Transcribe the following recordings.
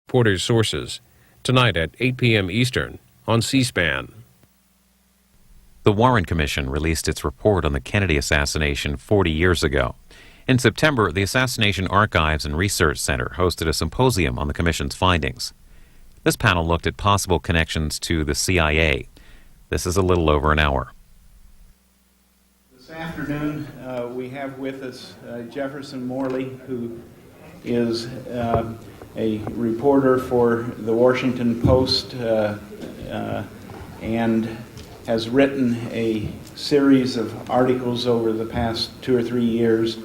Porter's sources, tonight at 8 p.m. Eastern on C-SPAN. The Warren Commission released its report on the Kennedy assassination 40 years ago. In September, the Assassination Archives and Research Center hosted a symposium on the Commission's findings. This panel looked at possible connections to the CIA. This is a little over an hour. This afternoon, we have with us Jefferson Morley, who is a reporter for the Washington Post and has written a series of articles over the past 2 or 3 years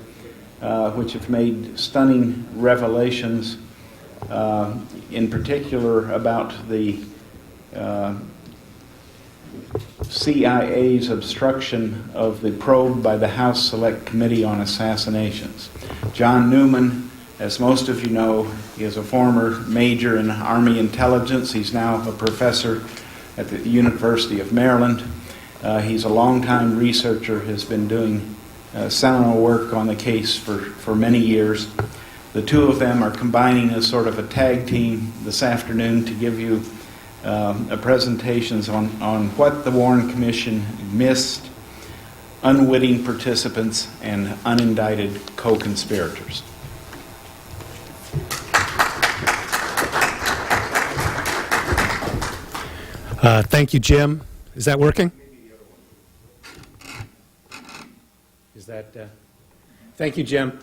which have made stunning revelations, in particular about the CIA's obstruction of the probe by the House Select Committee on Assassinations. John Newman, as most of you know, is a former major in Army intelligence. He's now a professor at the University of Maryland. He's a longtime researcher, has been doing seminal work on the case for many years. The two of them are combining as sort of a tag team this afternoon to give you presentations on what the Warren Commission missed, unwitting participants, and unindicted co-conspirators. Thank you, Jim. Is that working? Is that? Thank you, Jim.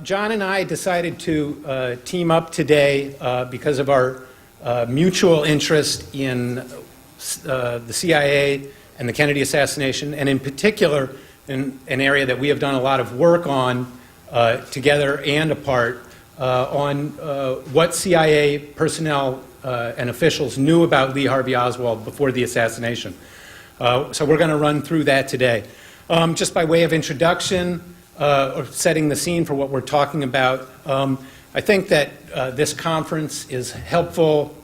John and I decided to team up today because of our mutual interest in the CIA and the Kennedy assassination, and in particular in an area that we have done a lot of work on together and apart on what CIA personnel and officials knew about Lee Harvey Oswald before the assassination. So we're going to run through that today. Just by way of introduction, or setting the scene for what we're talking about, I think that this conference is helpful,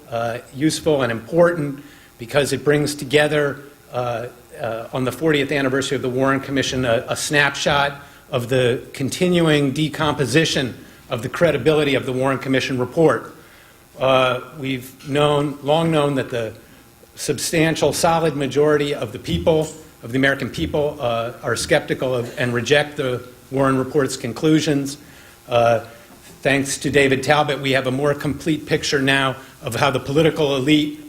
useful, and important because it brings together on the 40th anniversary of the Warren Commission a snapshot of the continuing decomposition of the credibility of the Warren Commission report. We've long known that the substantial, solid majority of the people, of the American people, are skeptical of and reject the Warren Report's conclusions. Thanks to David Talbot, we have a more complete picture now of how the political elite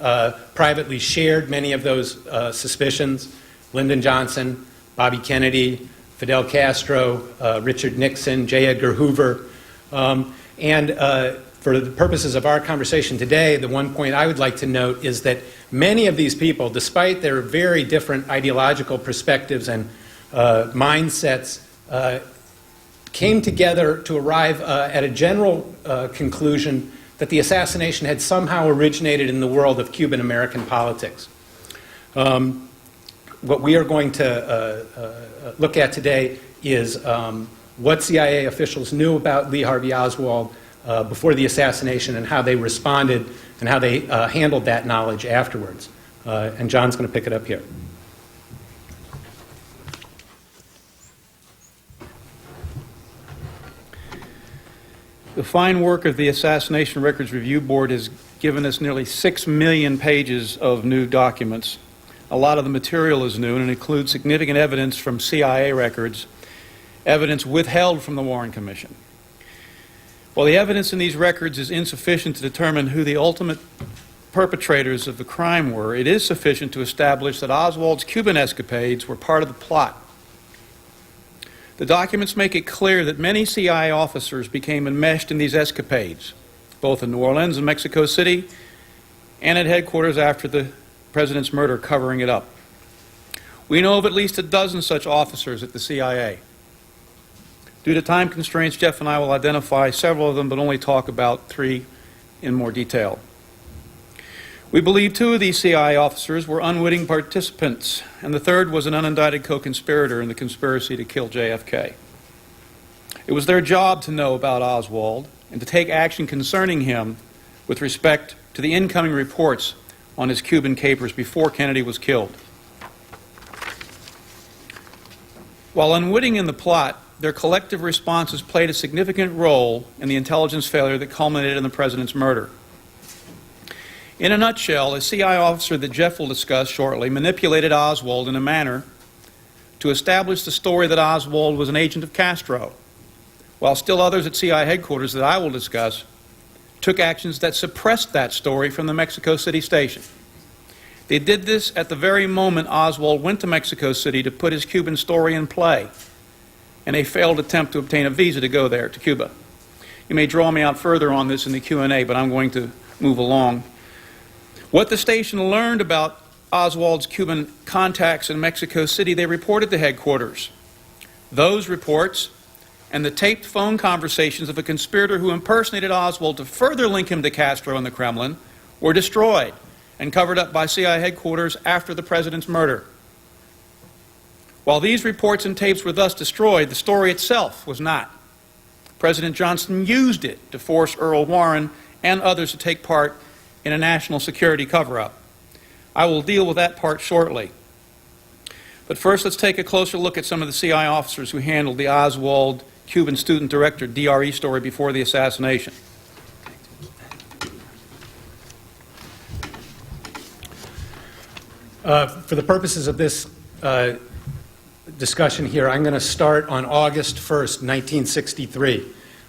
privately shared many of those suspicions. Lyndon Johnson, Bobby Kennedy, Fidel Castro, Richard Nixon, J. Edgar Hoover. For the purposes of our conversation today, the one point I would like to note is that many of these people, despite their very different ideological perspectives and mindsets, came together to arrive at a general conclusion that the assassination had somehow originated in the world of Cuban American politics. What we are going to look at today is what CIA officials knew about Lee Harvey Oswald before the assassination and how they responded and how they handled that knowledge afterwards. And John's going to pick it up here. The fine work of the Assassination Records Review Board has given us nearly 6 million pages of new documents. A lot of the material is new and includes significant evidence from CIA records, evidence withheld from the Warren Commission. While the evidence in these records is insufficient to determine who the ultimate perpetrators of the crime were, it is sufficient to establish that Oswald's Cuban escapades were part of the plot. The documents make it clear that many CIA officers became enmeshed in these escapades, both in New Orleans and Mexico City, and at headquarters after the president's murder, covering it up. We know of at least a dozen such officers at the CIA. Due to time constraints, Jeff and I will identify several of them, but only talk about 3 in more detail. We believe 2 of these CIA officers were unwitting participants, and the 3rd was an unindicted co-conspirator in the conspiracy to kill JFK. It was their job to know about Oswald and to take action concerning him with respect to the incoming reports on his Cuban capers before Kennedy was killed. While unwitting in the plot, their collective responses played a significant role in the intelligence failure that culminated in the president's murder. In a nutshell, a CI officer that Jeff will discuss shortly manipulated Oswald in a manner to establish the story that Oswald was an agent of Castro, while still others at CI headquarters that I will discuss took actions that suppressed that story from the Mexico City station. They did this at the very moment Oswald went to Mexico City to put his Cuban story in play, in a failed attempt to obtain a visa to go there, to Cuba. You may draw me out further on this in the Q&A, but I'm going to move along. What the station learned about Oswald's Cuban contacts in Mexico City, they reported to headquarters. Those reports and the taped phone conversations of a conspirator who impersonated Oswald to further link him to Castro and the Kremlin were destroyed and covered up by CIA headquarters after the president's murder. While these reports and tapes were thus destroyed, the story itself was not. President Johnson used it to force Earl Warren and others to take part in a national security cover-up. I will deal with that part shortly. But first, let's take a closer look at some of the CI officers who handled the Oswald Cuban Student Director DRE story before the assassination. For the purposes of this discussion here, I'm going to start on August 1st, 1963.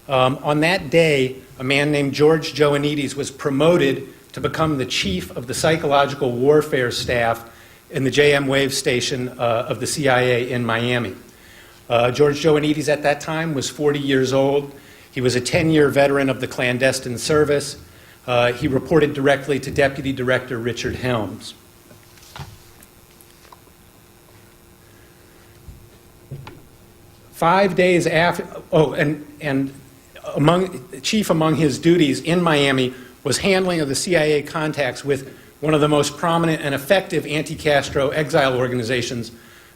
On that day, a man named George Joannides was promoted to become the chief of the psychological warfare staff in the JM Wave station of the CIA in Miami. George Joannides at that time was 40 years old. He was a 10-year veteran of the clandestine service. He reported directly to Deputy Director Richard Helms. Five days after, chief among his duties in Miami was handling of the CIA contacts with one of the most prominent and effective anti-Castro exile organizations,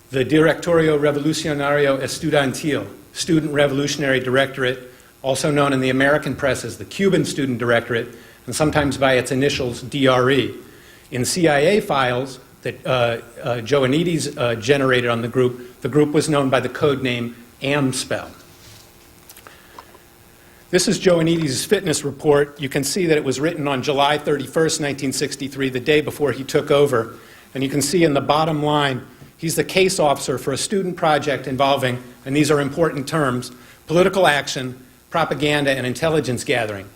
the Directorio Revolucionario Estudiantil, Student Revolutionary Directorate, also known in the American press as the Cuban Student Directorate, and sometimes by its initials DRE. In CIA files that Joannides generated on the group was known by the code name AMSPEL. This is Joannides' fitness report. You can see that it was written on July 31st, 1963, the day before he took over. And you can see in the bottom line, he's the case officer for a student project involving, and these are important terms, political action, propaganda, and intelligence gathering.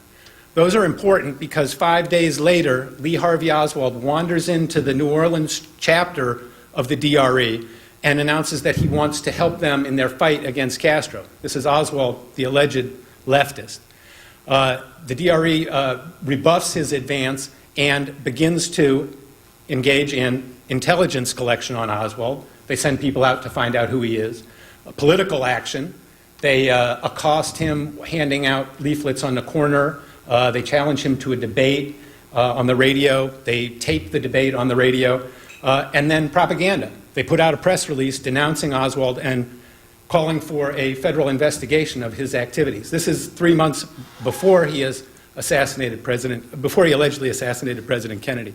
Those are important because 5 days later, Lee Harvey Oswald wanders into the New Orleans chapter of the DRE and announces that he wants to help them in their fight against Castro. This is Oswald, the alleged leftist. The DRE rebuffs his advance and begins to engage in intelligence collection on Oswald. They send people out to find out who he is. Political action. They accost him handing out leaflets on the corner. They challenge him to a debate on the radio. They tape the debate on the radio. And then propaganda. They put out a press release denouncing Oswald and calling for a federal investigation of his activities. This is 3 months before he allegedly assassinated President Kennedy.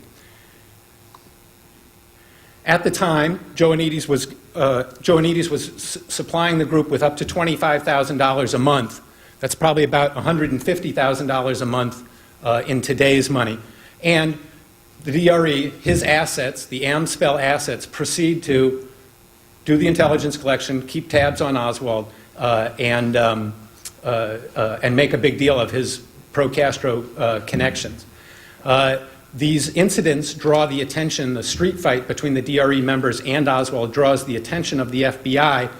At the time, Joannides was supplying the group with up to $25,000 a month. That's probably about $150,000 a month in today's money. And the DRE, his assets, the AMSPEL assets, proceed to do the intelligence collection, keep tabs on Oswald, and make a big deal of his pro-Castro connections. These incidents draw the attention, the street fight between the DRE members and Oswald draws the attention of the FBI,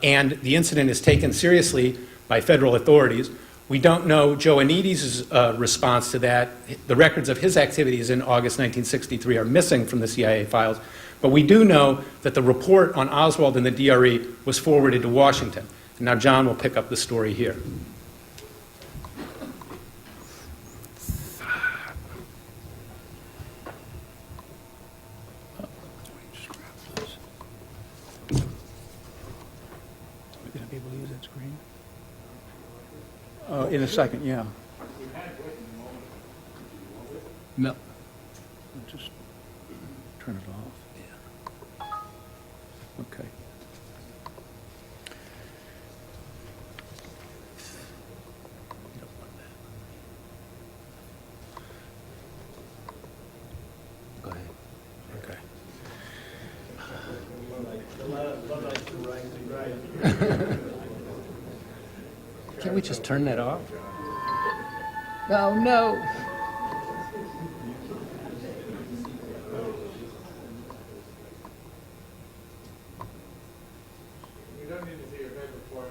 and the incident is taken seriously by federal authorities. We don't know Joannides' response to that. The records of his activities in August 1963 are missing from the CIA files, but we do know that the report on Oswald and the DRE was forwarded to Washington. And now John will pick up the story here. In a second, yeah. No. Just turn it off. Yeah. Okay. we just turn that off? Oh, no. We don't need to see your favorite porn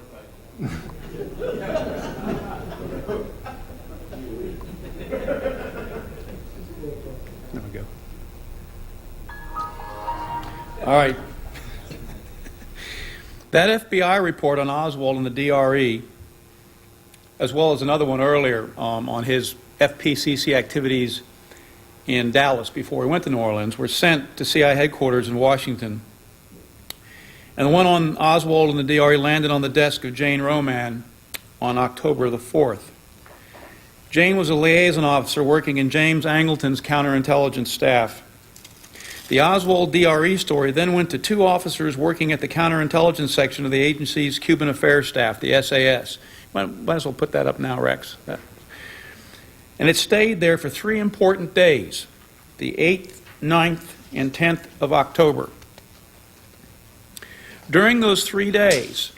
There we go. All right. That FBI report on Oswald and the DRE, as well as another one earlier on his FPCC activities in Dallas before he went to New Orleans, were sent to CIA headquarters in Washington. And the one on Oswald and the DRE landed on the desk of Jane Roman on October the 4th. Jane was a liaison officer working in James Angleton's counterintelligence staff. The Oswald DRE story then went to two officers working at the counterintelligence section of the agency's Cuban affairs staff, the SAS. Might as well put that up now, Rex. And it stayed there for 3 important days, the 8th, 9th, and 10th of October. During those 3 days,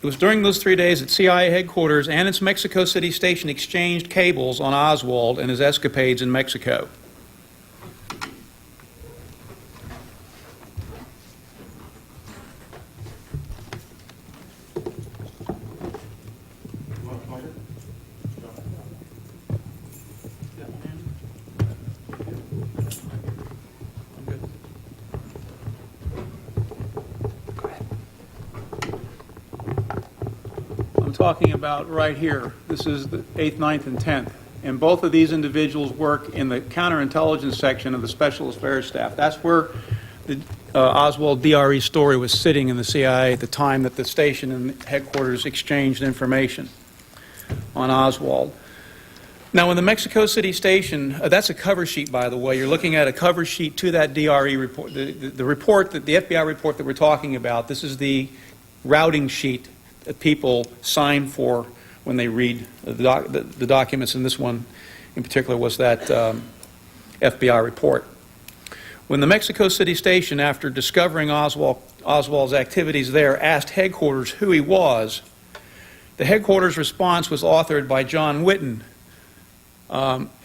it was during those 3 days that CIA headquarters and its Mexico City station exchanged cables on Oswald and his escapades in Mexico. Talking about right here. This is the 8th, 9th, and 10th. And both of these individuals work in the counterintelligence section of the Special Affairs Staff. That's where the Oswald DRE story was sitting in the CIA at the time that the station and headquarters exchanged information on Oswald. Now, in the Mexico City station, that's a cover sheet, by the way. You're looking at a cover sheet to that DRE report. The report, the FBI report that we're talking about, this is the routing sheet that people sign for when they read the documents, and this one in particular was that FBI report. When the Mexico City station, after discovering Oswald's activities there, asked headquarters who he was, the headquarters response was authored by John Whitten,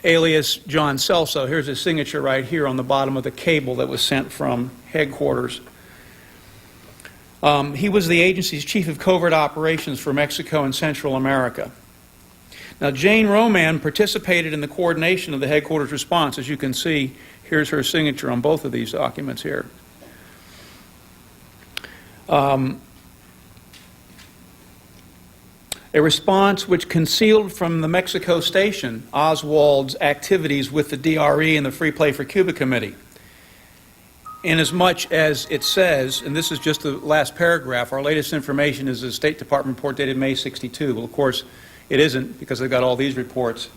alias John Celso. Here's his signature right here on the bottom of the cable that was sent from headquarters. He was the agency's chief of covert operations for Mexico and Central America. Now, Jane Roman participated in the coordination of the headquarters response. As you can see, here's her signature on both of these documents here. A response which concealed from the Mexico station Oswald's activities with the DRE and the Free Play for Cuba Committee. Inasmuch as it says, and this is just the last paragraph, our latest information is a State Department report dated May 62. Well, of course, it isn't, because they've got all these reports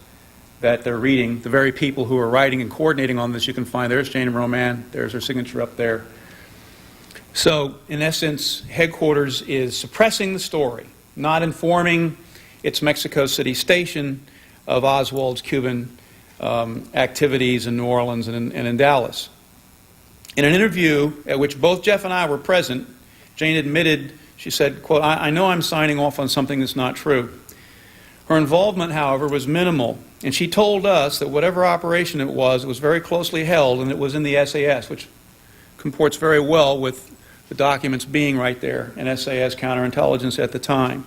that they're reading. The very people who are writing and coordinating on this, you can find, there's Jane Roman, there's her signature up there. So, in essence, headquarters is suppressing the story, not informing its Mexico City station of Oswald's Cuban activities in New Orleans and in Dallas. In an interview at which both Jeff and I were present, Jane admitted, she said, quote, I know I'm signing off on something that's not true. Her involvement, however, was minimal, and she told us that whatever operation it was very closely held, and it was in the SAS, which comports very well with the documents being right there in SAS counterintelligence at the time.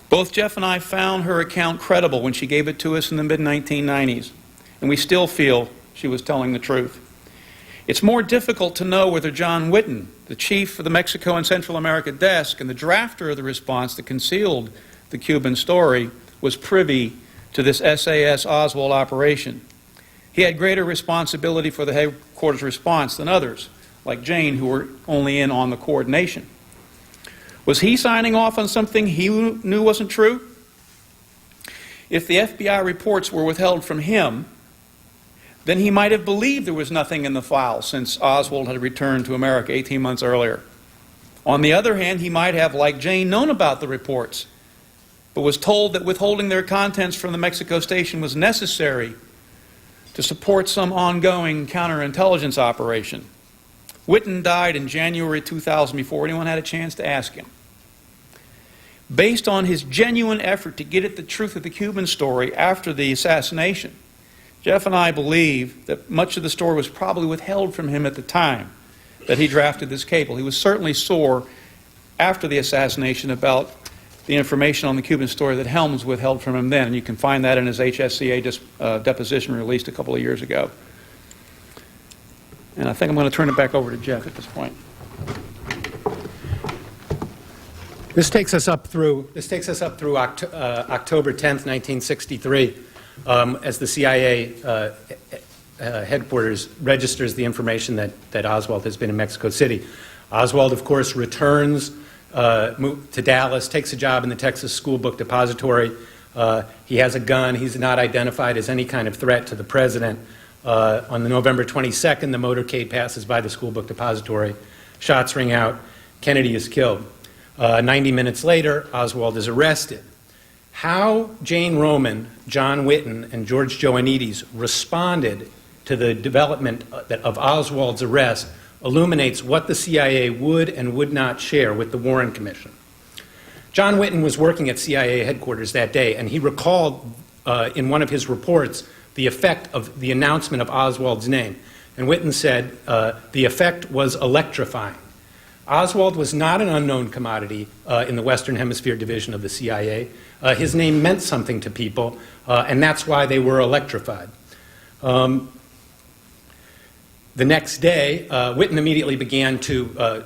Both Jeff and I found her account credible when she gave it to us in the mid-1990s, and we still feel she was telling the truth. It's more difficult to know whether John Whitten, the chief of the Mexico and Central America desk and the drafter of the response that concealed the Cuban story, was privy to this SAS Oswald operation. He had greater responsibility for the headquarters response than others, like Jane, who were only in on the coordination. Was he signing off on something he knew wasn't true? If the FBI reports were withheld from him, then he might have believed there was nothing in the file since Oswald had returned to America 18 months earlier. On the other hand, he might have, like Jane, known about the reports, but was told that withholding their contents from the Mexico station was necessary to support some ongoing counterintelligence operation. Whitten died in January 2000 before anyone had a chance to ask him. based on his genuine effort to get at the truth of the Cuban story after the assassination. Jeff and I believe that much of the story was probably withheld from him at the time that he drafted this cable. He was certainly sore after the assassination about the information on the Cuban story that Helms withheld from him then, and you can find that in his HSCA deposition released a couple of years ago. And I think I'm going to turn it back over to Jeff at this point. This takes us up through October 10th, 1963, as the CIA headquarters registers the information that Oswald has been in Mexico City. Oswald, of course, returns to Dallas, takes a job in the Texas School Book Depository. He has a gun. He's not identified as any kind of threat to the president. On the November 22nd, the motorcade passes by the School Book Depository. Shots ring out. Kennedy is killed. 90 minutes later, Oswald is arrested. How Jane Roman, John Whitten, and George Joannides responded to the development of Oswald's arrest illuminates what the CIA would and would not share with the Warren Commission. John Whitten was working at CIA headquarters that day, and he recalled in one of his reports the effect of the announcement of Oswald's name. And Whitten said the effect was electrifying. Oswald was not an unknown commodity in the Western Hemisphere division of the CIA. His name meant something to people, and that's why they were electrified. The next day, Whitten immediately began to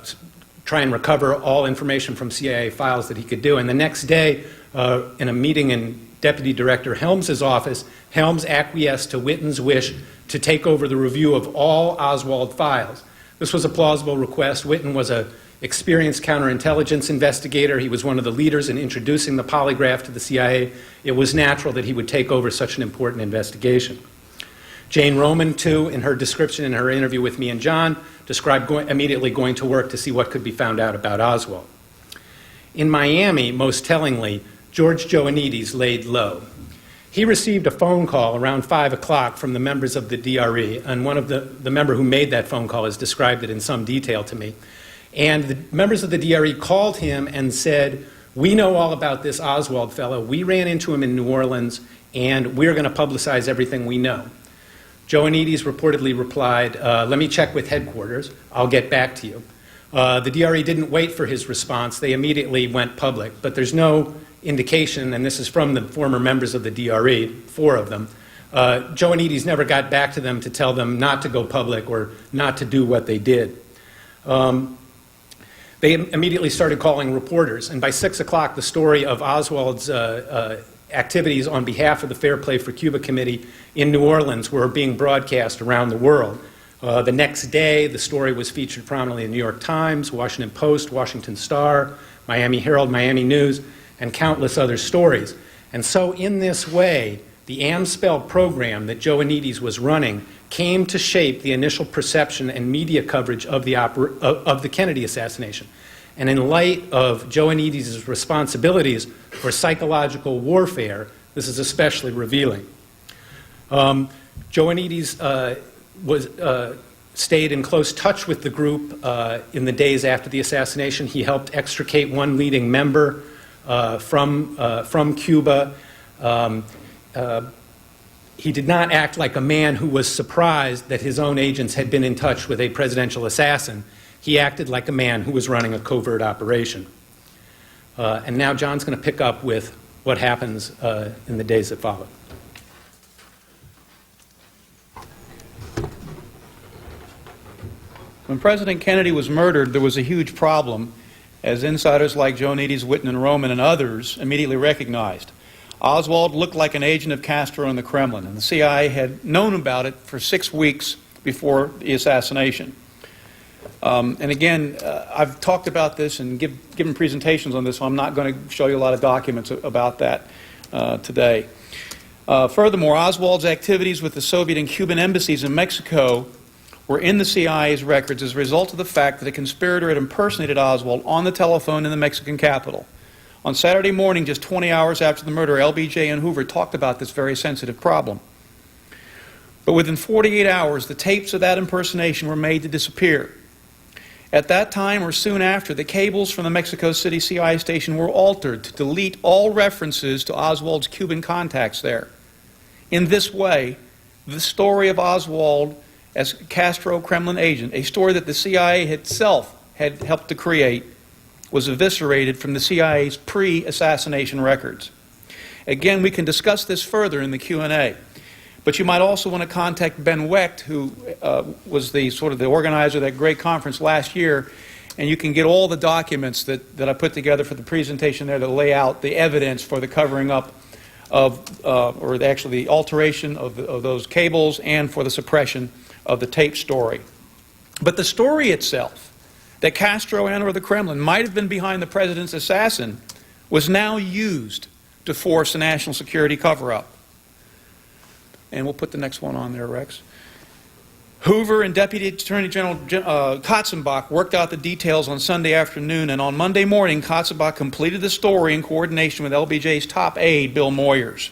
try and recover all information from CIA files that he could do. And the next day, in a meeting in Deputy Director Helms's office, Helms acquiesced to Whitten's wish to take over the review of all Oswald files. This was a plausible request. Whitten was an experienced counterintelligence investigator. He was one of the leaders in introducing the polygraph to the CIA. It was natural that he would take over such an important investigation. Jane Roman, too, in her description in her interview with me and John, described immediately going to work to see what could be found out about Oswald. In Miami, most tellingly, George Joannides laid low. He received a phone call around 5 o'clock from the members of the DRE, and one of the member who made that phone call has described it in some detail to me. And the members of the DRE called him and said, "We know all about this Oswald fellow. We ran into him in New Orleans, and we're going to publicize everything we know." Joannides reportedly replied, "Let me check with headquarters. I'll get back to you." The DRE didn't wait for his response. They immediately went public. But there's no indication, and this is from the former members of the DRE, 4 of them, Joannides never got back to them to tell them not to go public or not to do what they did. They immediately started calling reporters, and by 6 o'clock, the story of Oswald's activities on behalf of the Fair Play for Cuba Committee in New Orleans were being broadcast around the world. The next day, the story was featured prominently in the New York Times, Washington Post, Washington Star, Miami Herald, Miami News, and countless other stories. And so in this way, the AMSPEL program that Joannides was running came to shape the initial perception and media coverage of the Kennedy assassination. And in light of Joannides' responsibilities for psychological warfare, this is especially revealing. Joannides stayed in close touch with the group in the days after the assassination. He helped extricate one leading member from Cuba. He did not act like a man who was surprised that his own agents had been in touch with a presidential assassin. He acted like a man who was running a covert operation. And now John's going to pick up with what happens in the days that follow. When President Kennedy was murdered, there was a huge problem, as insiders like Joannides, Whitten, and Roman, and others immediately recognized. Oswald looked like an agent of Castro in the Kremlin, and the CIA had known about it for 6 weeks before the assassination. And again, I've talked about this and given presentations on this, so I'm not going to show you a lot of documents about that today. Furthermore, Oswald's activities with the Soviet and Cuban embassies in Mexico were in the CIA's records as a result of the fact that a conspirator had impersonated Oswald on the telephone in the Mexican capital. On Saturday morning, just 20 hours after the murder, LBJ and Hoover talked about this very sensitive problem. But within 48 hours, the tapes of that impersonation were made to disappear. At that time or soon after, the cables from the Mexico City CIA station were altered to delete all references to Oswald's Cuban contacts there. In this way, the story of Oswald as Castro Kremlin agent, a story that the CIA itself had helped to create, was eviscerated from the CIA's pre-assassination records. Again, we can discuss this further in the Q&A. But you might also want to contact Ben Wecht, who was the sort of the organizer of that great conference last year, and you can get all the documents that I put together for the presentation there that lay out the evidence for the covering up of, or actually the alteration of those cables and for the suppression of the tape story. But the story itself, that Castro and or the Kremlin might have been behind the president's assassin, was now used to force a national security cover-up. And we'll put the next one on there, Rex. Hoover and Deputy Attorney General Katzenbach worked out the details on Sunday afternoon, and on Monday morning, Katzenbach completed the story in coordination with LBJ's top aide, Bill Moyers.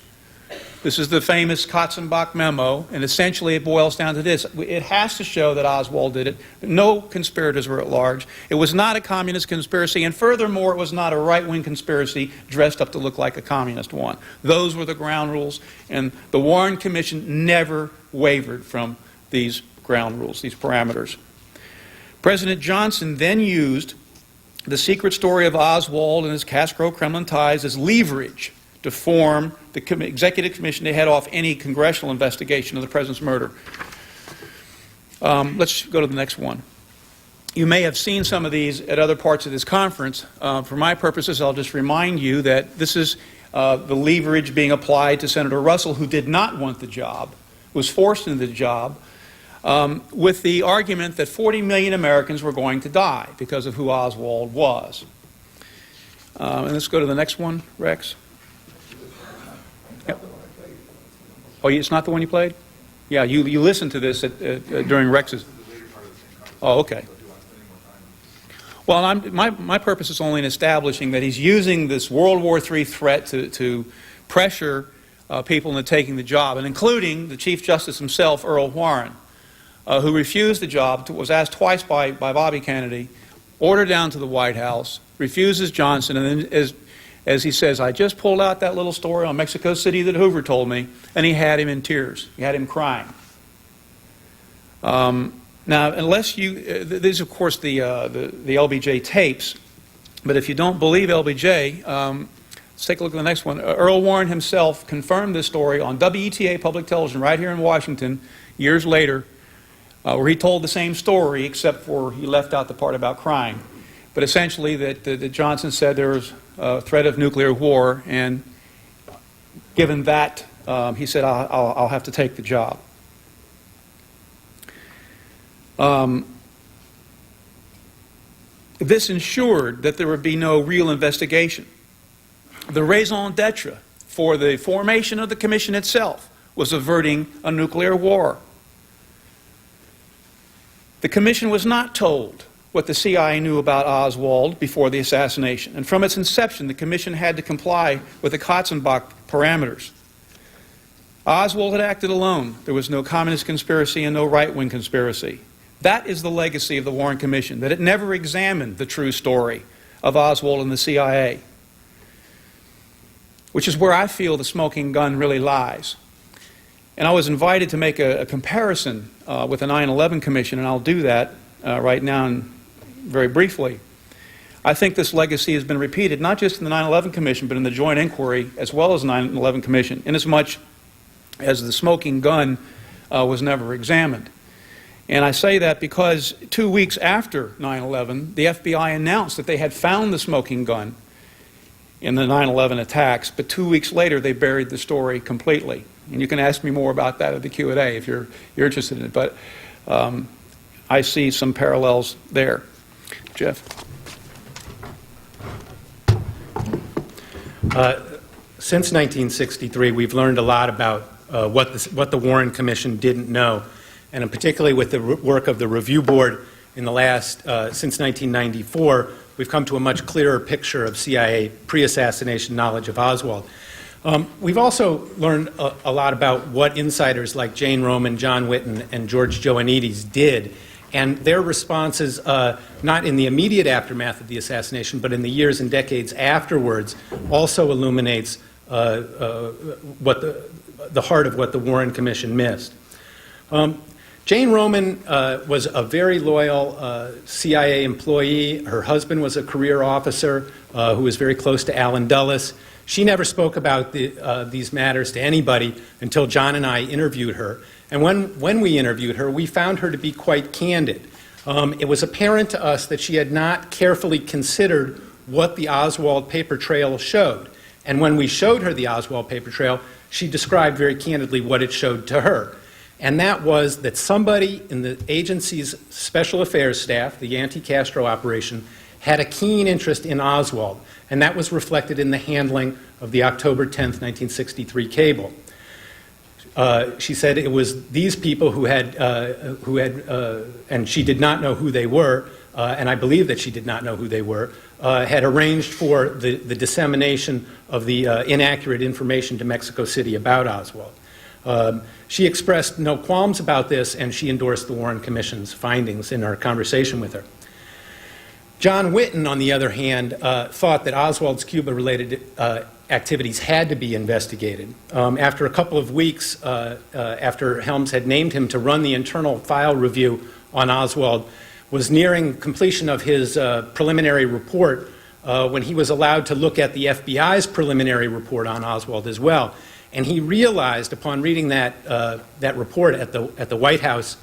This is the famous Katzenbach memo, and essentially it boils down to this. It has to show that Oswald did it. No conspirators were at large. It was not a communist conspiracy, and furthermore, it was not a right-wing conspiracy dressed up to look like a communist one. Those were the ground rules, and the Warren Commission never wavered from these ground rules, these parameters. President Johnson then used the secret story of Oswald and his Castro-Kremlin ties as leverage to form the Executive Commission to head off any congressional investigation of the president's murder. Let's go to the next one. You may have seen some of these at other parts of this conference. For my purposes, I'll just remind you that this is the leverage being applied to Senator Russell, who did not want the job, was forced into the job, with the argument that 40 million Americans were going to die because of who Oswald was. And let's go to the next one, Rex. Yep. Oh, it's not the one you played? Yeah, you listened to this during Rex's. Oh, okay. Well, my purpose is only in establishing that he's using this World War III threat to pressure people into taking the job, and including the Chief Justice himself, Earl Warren, who refused the job, was asked twice by Bobby Kennedy, ordered down to the White House, refuses Johnson, and then as he says, I just pulled out that little story on Mexico City that Hoover told me, and he had him in tears. He had him crying. Now, unless you, these of course the LBJ tapes, but if you don't believe LBJ, let's take a look at the next one. Earl Warren himself confirmed this story on WETA public television right here in Washington years later, where he told the same story except for he left out the part about crying. But essentially that Johnson said there was a threat of nuclear war, and given that, he said, I'll have to take the job. This ensured that there would be no real investigation. The raison d'etre for the formation of the commission itself was averting a nuclear war. The commission was not told what the CIA knew about Oswald before the assassination, and from its inception, the commission had to comply with the Katzenbach parameters. Oswald had acted alone. There was no communist conspiracy and no right-wing conspiracy. That is the legacy of the Warren Commission, that it never examined the true story of Oswald and the CIA, which is where I feel the smoking gun really lies. And I was invited to make a comparison with the 9/11 Commission, and I'll do that right now and very briefly. I think this legacy has been repeated not just in the 9/11 Commission, but in the joint inquiry as well as the 9/11 Commission, inasmuch as the smoking gun was never examined. And I say that because 2 weeks after 9/11, the FBI announced that they had found the smoking gun in the 9/11 attacks, but 2 weeks later they buried the story completely. And you can ask me more about that at the Q&A if you're interested in it, but I see some parallels there. Jeff? Since 1963, we've learned a lot about what the Warren Commission didn't know, and particularly with the work of the Review Board in the last, since 1994, we've come to a much clearer picture of CIA pre-assassination knowledge of Oswald. We've also learned a lot about what insiders like Jane Roman, John Whitten, and George Joannides did And their responses, not in the immediate aftermath of the assassination, but in the years and decades afterwards, also illuminates what the heart of what the Warren Commission missed. Jane Roman was a very loyal CIA employee. Her husband was a career officer who was very close to Allen Dulles. She never spoke about these matters to anybody until John and I interviewed her. And when we interviewed her, we found her to be quite candid. It was apparent to us that she had not carefully considered what the Oswald paper trail showed. And when we showed her the Oswald paper trail, she described very candidly what it showed to her. And that was that somebody in the agency's special affairs staff, the anti-Castro operation, had a keen interest in Oswald. And that was reflected in the handling of the October 10th, 1963 cable. She said it was these people who had, and she did not know who they were, and I believe that she did not know who they were, had arranged for the dissemination of the inaccurate information to Mexico City about Oswald. She expressed no qualms about this, and she endorsed the Warren Commission's findings in our conversation with her. John Whitten, on the other hand, thought that Oswald's Cuba-related activities had to be investigated. After a couple of weeks after Helms had named him to run the internal file review on Oswald, was nearing completion of his preliminary report when he was allowed to look at the FBI's preliminary report on Oswald as well. And he realized upon reading that report at the White House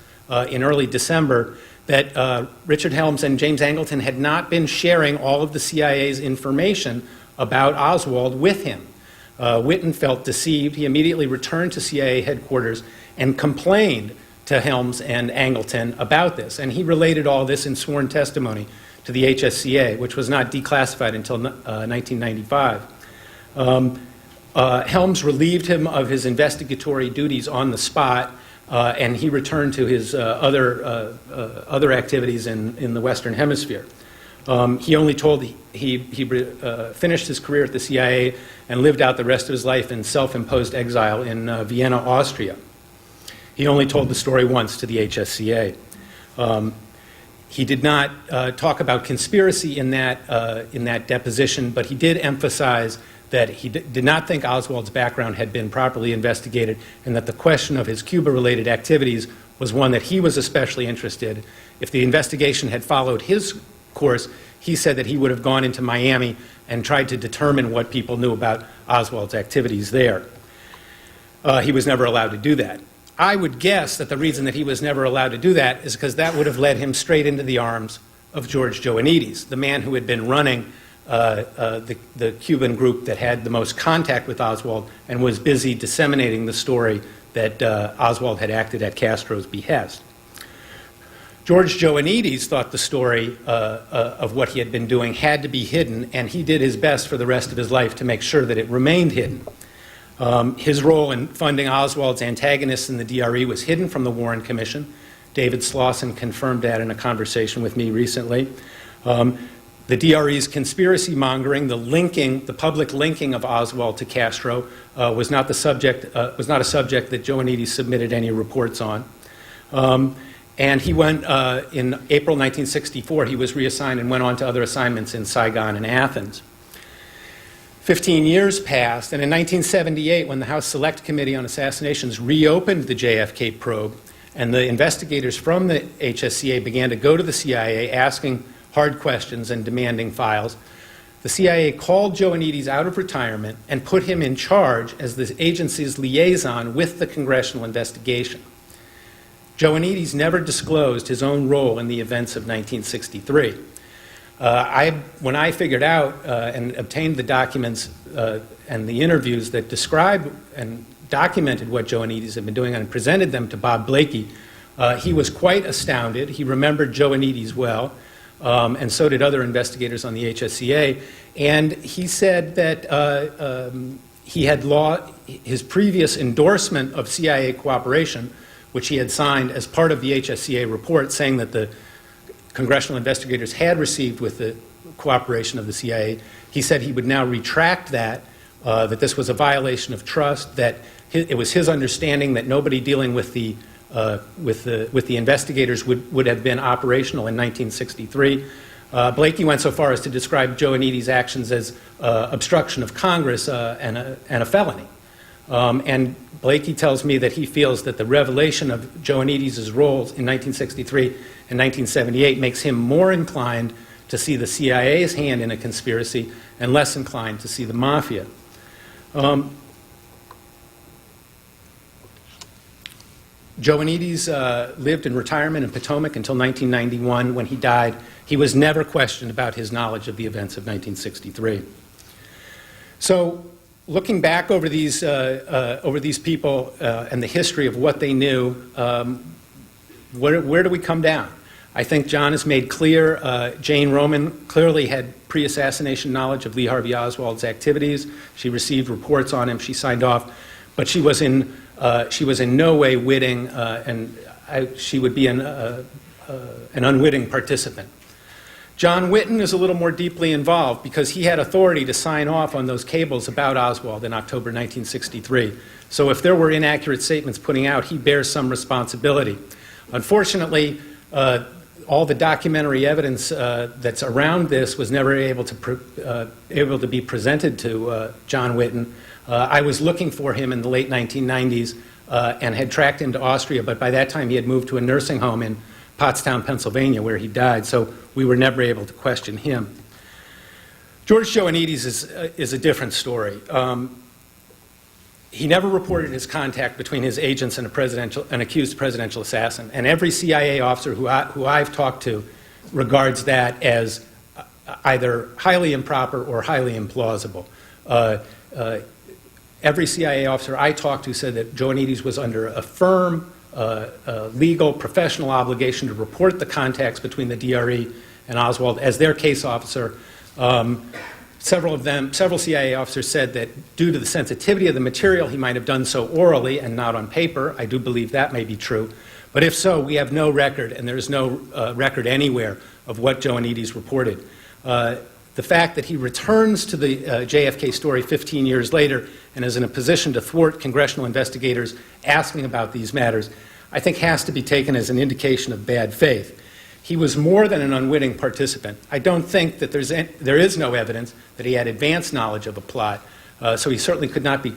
in early December that Richard Helms and James Angleton had not been sharing all of the CIA's information about Oswald with him. Whitten felt deceived. He immediately returned to CIA headquarters and complained to Helms and Angleton about this. And he related all this in sworn testimony to the HSCA, which was not declassified until 1995. Helms relieved him of his investigatory duties on the spot, and he returned to his other activities in the Western Hemisphere. He only told he finished his career at the CIA and lived out the rest of his life in self-imposed exile in Vienna, Austria. He only told the story once to the HSCA. He did not talk about conspiracy in that deposition, but he did emphasize that he did not think Oswald's background had been properly investigated, and that the question of his Cuba-related activities was one that he was especially interested in. If the investigation had followed his course, he said that he would have gone into Miami and tried to determine what people knew about Oswald's activities there. He was never allowed to do that. I would guess that the reason that he was never allowed to do that is because that would have led him straight into the arms of George Joanides, the man who had been running the Cuban group that had the most contact with Oswald and was busy disseminating the story that Oswald had acted at Castro's behest. George Joanides thought the story of what he had been doing had to be hidden, and he did his best for the rest of his life to make sure that it remained hidden. His role in funding Oswald's antagonists in the DRE was hidden from the Warren Commission. David Slauson confirmed that in a conversation with me recently. The DRE's conspiracy mongering, the public linking of Oswald to Castro was not a subject that Joanides submitted any reports on. And he went, in April 1964, he was reassigned and went on to other assignments in Saigon and Athens. 15 years passed, and in 1978, when the House Select Committee on Assassinations reopened the JFK probe, and the investigators from the HSCA began to go to the CIA asking hard questions and demanding files, the CIA called Joanides out of retirement and put him in charge as the agency's liaison with the congressional investigation. Joanides never disclosed his own role in the events of 1963. When I figured out and obtained the documents and the interviews that described and documented what Joanides had been doing and presented them to Bob Blakey, he was quite astounded. He remembered Joanides well, and so did other investigators on the HSCA. And he said that he had his previous endorsement of CIA cooperation, which he had signed as part of the HSCA report, saying that the congressional investigators had received with the cooperation of the CIA. He said he would now retract that, that this was a violation of trust, that it was his understanding that nobody dealing with the with the investigators would have been operational in 1963. Blakey went so far as to describe Joannides' actions as obstruction of Congress and a felony. And Blakey tells me that he feels that the revelation of Joannides' roles in 1963 and 1978 makes him more inclined to see the CIA's hand in a conspiracy and less inclined to see the mafia. Joannides lived in retirement in Potomac until 1991. When he died, he was never questioned about his knowledge of the events of 1963. So, looking back over these people and the history of what they knew, where do we come down? I think John has made clear Jane Roman clearly had pre-assassination knowledge of Lee Harvey Oswald's activities. She received reports on him. She signed off, but she was in no way witting, and she would be an unwitting participant. John Whitten is a little more deeply involved because he had authority to sign off on those cables about Oswald in October 1963. So if there were inaccurate statements putting out, he bears some responsibility. Unfortunately, all the documentary evidence that's around this was never able to be presented to John Whitten. I was looking for him in the late 1990s and had tracked him to Austria, but by that time he had moved to a nursing home in Pottstown, Pennsylvania, where he died, so we were never able to question him. George Joannides is a different story. He never reported his contact between his agents and an accused presidential assassin, and every CIA officer who I've talked to regards that as either highly improper or highly implausible. Every CIA officer I talked to said that Joannides was under a firm legal, professional obligation to report the contacts between the DRE and Oswald as their case officer. Several CIA officers said that due to the sensitivity of the material, he might have done so orally and not on paper. I do believe that may be true. But if so, we have no record, and there is no record anywhere of what Joannides reported. The fact that he returns to the JFK story 15 years later and is in a position to thwart congressional investigators asking about these matters, I think has to be taken as an indication of bad faith. He was more than an unwitting participant. I don't think that there is no evidence that he had advanced knowledge of a plot, so he certainly could not be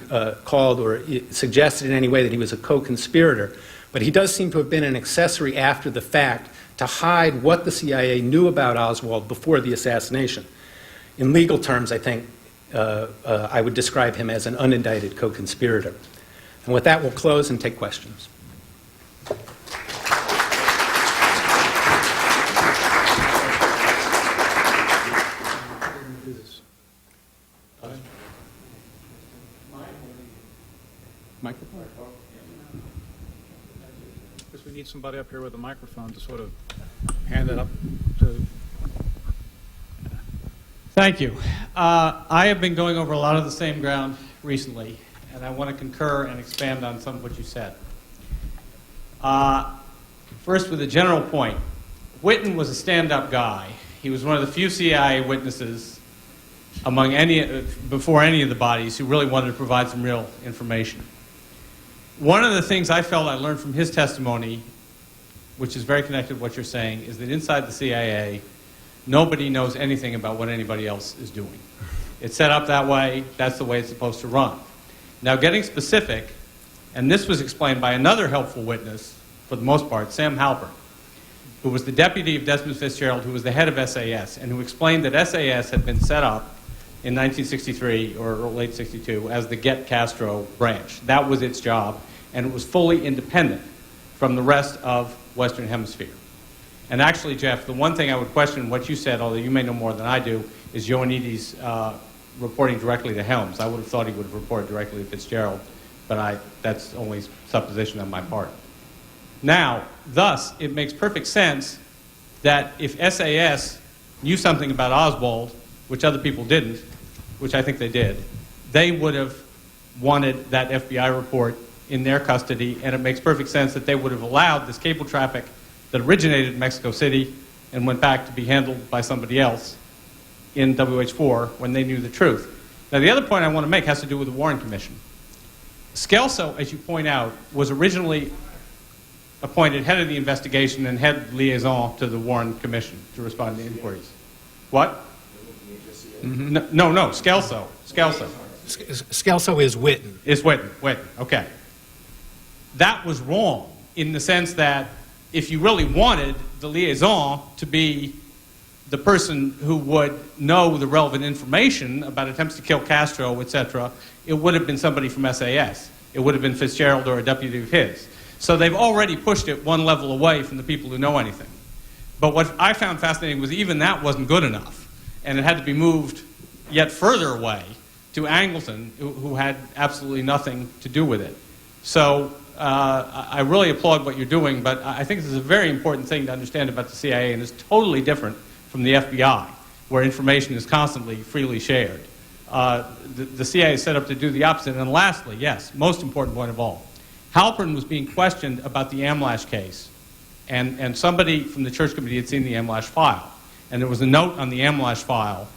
called or suggested in any way that he was a co-conspirator. But he does seem to have been an accessory after the fact to hide what the CIA knew about Oswald before the assassination. In legal terms, I think I would describe him as an unindicted co-conspirator. And with that, we'll close and take questions. Microphone? Because we need somebody up here with a microphone to sort of hand it up to. Thank you. I have been going over a lot of the same ground recently, and I want to concur and expand on some of what you said. First, with a general point, Whitten was a stand-up guy. He was one of the few CIA witnesses before any of the bodies who really wanted to provide some real information. One of the things I felt I learned from his testimony, which is very connected to what you're saying, is that inside the CIA, nobody knows anything about what anybody else is doing. It's set up that way. That's the way it's supposed to run. Now, getting specific, and this was explained by another helpful witness, for the most part, Sam Halpern, who was the deputy of Desmond Fitzgerald, who was the head of SAS, and who explained that SAS had been set up in 1963 or late 62 as the Get Castro branch. That was its job, and it was fully independent from the rest of Western Hemisphere. And actually, Jeff, the one thing I would question what you said, although you may know more than I do, is Joannides reporting directly to Helms. I would have thought he would have reported directly to Fitzgerald, but that's only supposition on my part. Now, thus, it makes perfect sense that if SAS knew something about Oswald, which other people didn't, which I think they did, they would have wanted that FBI report in their custody, and it makes perfect sense that they would have allowed this cable traffic that originated in Mexico City and went back to be handled by somebody else in WH4 when they knew the truth. Now, the other point I want to make has to do with the Warren Commission. Scelso, as you point out, was originally appointed head of the investigation and head liaison to the Warren Commission to respond to inquiries. What? No, Scelso. Scelso is Witten. Is Witten, okay. That was wrong in the sense that if you really wanted the liaison to be the person who would know the relevant information about attempts to kill Castro, etc., it would have been somebody from SAS. It would have been Fitzgerald or a deputy of his. So they've already pushed it one level away from the people who know anything. But what I found fascinating was even that wasn't good enough, and it had to be moved yet further away to Angleton, who had absolutely nothing to do with it. So I really applaud what you're doing, but I think this is a very important thing to understand about the CIA, and it's totally different from the FBI, where information is constantly freely shared. The CIA is set up to do the opposite. And lastly, yes, most important point of all, Halpern was being questioned about the Amlash case, and somebody from the Church Committee had seen the Amlash file, and there was a note on the Amlash file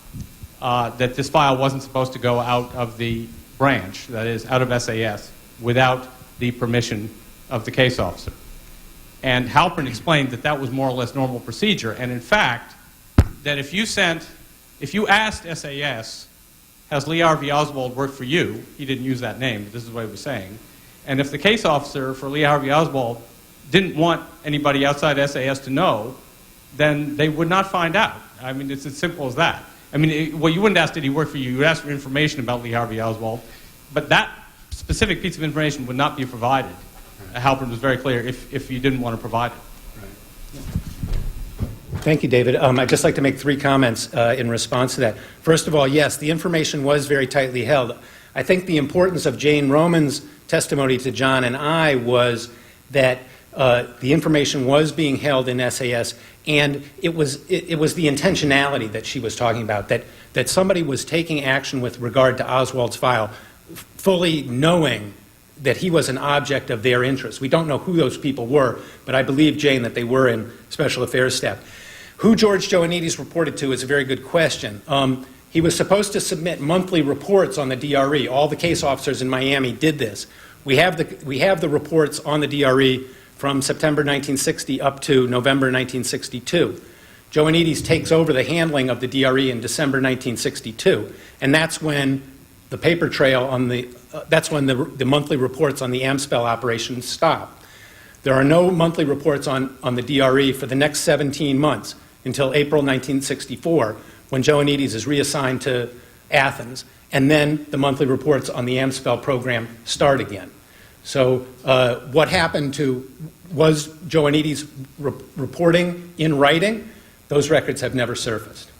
that this file wasn't supposed to go out of the branch, that is, out of SAS, without the permission of the case officer. And Halpern explained that that was more or less normal procedure, and in fact, that if you asked SAS, has Lee Harvey Oswald worked for you? He didn't use that name, but this is what he was saying. And if the case officer for Lee Harvey Oswald didn't want anybody outside SAS to know, then they would not find out. I mean, it's as simple as that. I mean, well, you wouldn't ask did he work for you. You would ask for information about Lee Harvey Oswald, but that specific piece of information would not be provided. Halpern was very clear if you didn't want to provide it. Thank you, David. I'd just like to make 3 comments in response to that. First of all, yes, the information was very tightly held. I think the importance of Jane Roman's testimony to John and I was that the information was being held in SAS, and it was the intentionality that she was talking about, that somebody was taking action with regard to Oswald's file, fully knowing that he was an object of their interest. We don't know who those people were, but I believe, Jane, that they were in Special Affairs staff. Who George Joannides reported to is a very good question. He was supposed to submit monthly reports on the DRE. All the case officers in Miami did this. We have the reports on the DRE from September 1960 up to November 1962. Joannides takes over the handling of the DRE in December 1962, and that's when the paper trail on that's when the monthly reports on the Amspel operation stop. There are no monthly reports on the DRE for the next 17 months until April 1964, when Joannides is reassigned to Athens, and then the monthly reports on the Amspel program start again. So what happened was Joannides reporting in writing? Those records have never surfaced.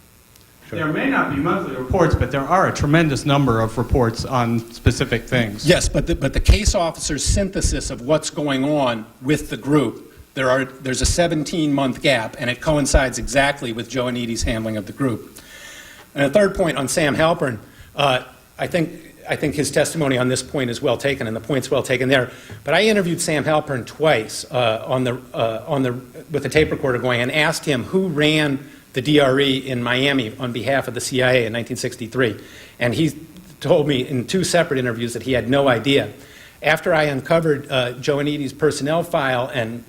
Sure. There may not be monthly reports, but there are a tremendous number of reports on specific things. Yes, but the case officer's synthesis of what's going on with the group, there's a 17-month gap, and it coincides exactly with Joannides' handling of the group. And a third point on Sam Halpern, I think his testimony on this point is well taken, and the point's well taken there. But I interviewed Sam Halpern twice with a tape recorder going, and asked him who ran the DRE in Miami on behalf of the CIA in 1963. And he told me in 2 separate interviews that he had no idea. After I uncovered Joannides' personnel file and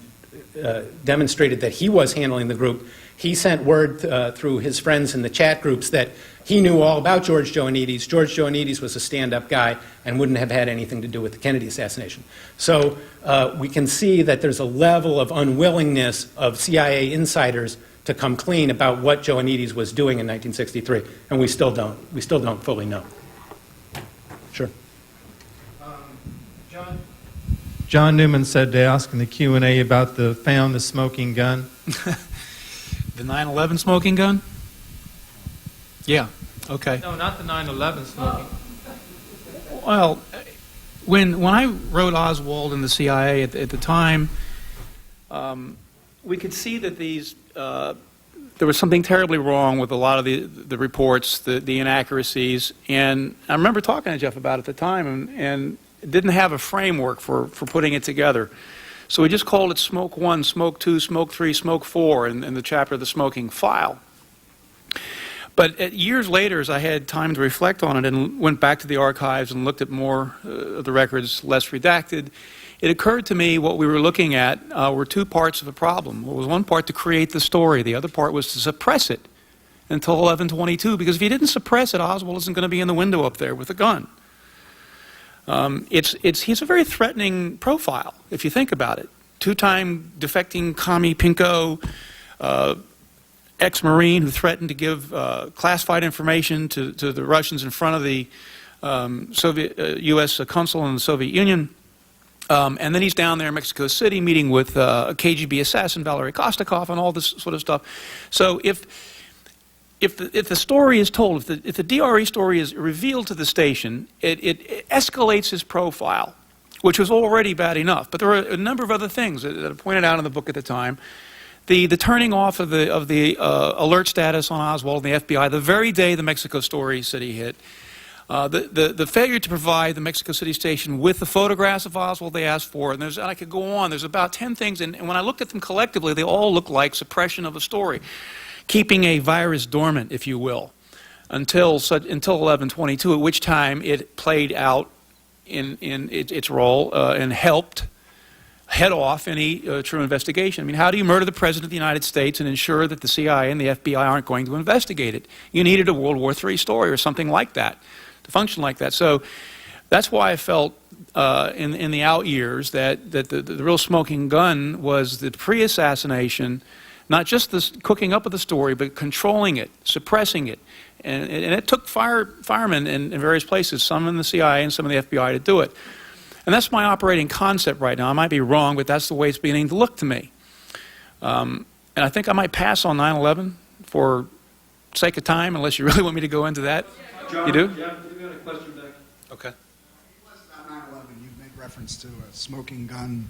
demonstrated that he was handling the group, he sent word through his friends in the chat groups that he knew all about George Joannides. George Joannides was a stand-up guy and wouldn't have had anything to do with the Kennedy assassination. So we can see that there's a level of unwillingness of CIA insiders to come clean about what Joannides was doing in 1963, and we still don't fully know. Sure. John Newman said to ask in the Q&A about found the smoking gun. The 9/11 smoking gun? Yeah, okay. No, not the 9/11 smoking. Well, when I wrote Oswald in the CIA at the time, we could see that there was something terribly wrong with a lot of the reports, the inaccuracies, and I remember talking to Jeff about it at the time, and didn't have a framework for putting it together. So we just called it Smoke 1, Smoke 2, Smoke 3, Smoke 4 in the chapter of the smoking file. But years later, as I had time to reflect on it and went back to the archives and looked at more of the records, less redacted, it occurred to me what we were looking at were two parts of the problem. There was one part to create the story. The other part was to suppress it until 11/22, because if you didn't suppress it, Oswald isn't going to be in the window up there with a gun. He's a very threatening profile, if you think about it. Two-time defecting commie pinko, ex-Marine who threatened to give classified information to the Russians in front of the U.S. consul in the Soviet Union. And then he's down there in Mexico City meeting with a KGB assassin, Valery Kostakov, and all this sort of stuff. So if the story is told, if the DRE story is revealed to the station, it escalates his profile, which was already bad enough. But there were a number of other things that I pointed out in the book at the time. The turning off of the alert status on Oswald and the FBI the very day the Mexico Story City hit. The failure to provide the Mexico City station with the photographs of Oswald they asked for, and I could go on. There's about 10 things, and when I looked at them collectively, they all look like suppression of a story, keeping a virus dormant, if you will, until 11/22, at which time it played out in its role and helped head off any true investigation. I mean, how do you murder the President of the United States and ensure that the CIA and the FBI aren't going to investigate it? You needed a World War III story or something like that to function like that. So that's why I felt in the out years that the real smoking gun was the pre-assassination, not just the cooking up of the story, but controlling it, suppressing it. And it took firemen in various places, some in the CIA and some in the FBI, to do it. And that's my operating concept right now. I might be wrong, but that's the way it's beginning to look to me. And I think I might pass on 9/11 for sake of time, unless you really want me to go into that. John, you do? Yeah, you got a question back. Okay. About 9/11, you've made reference to a smoking gun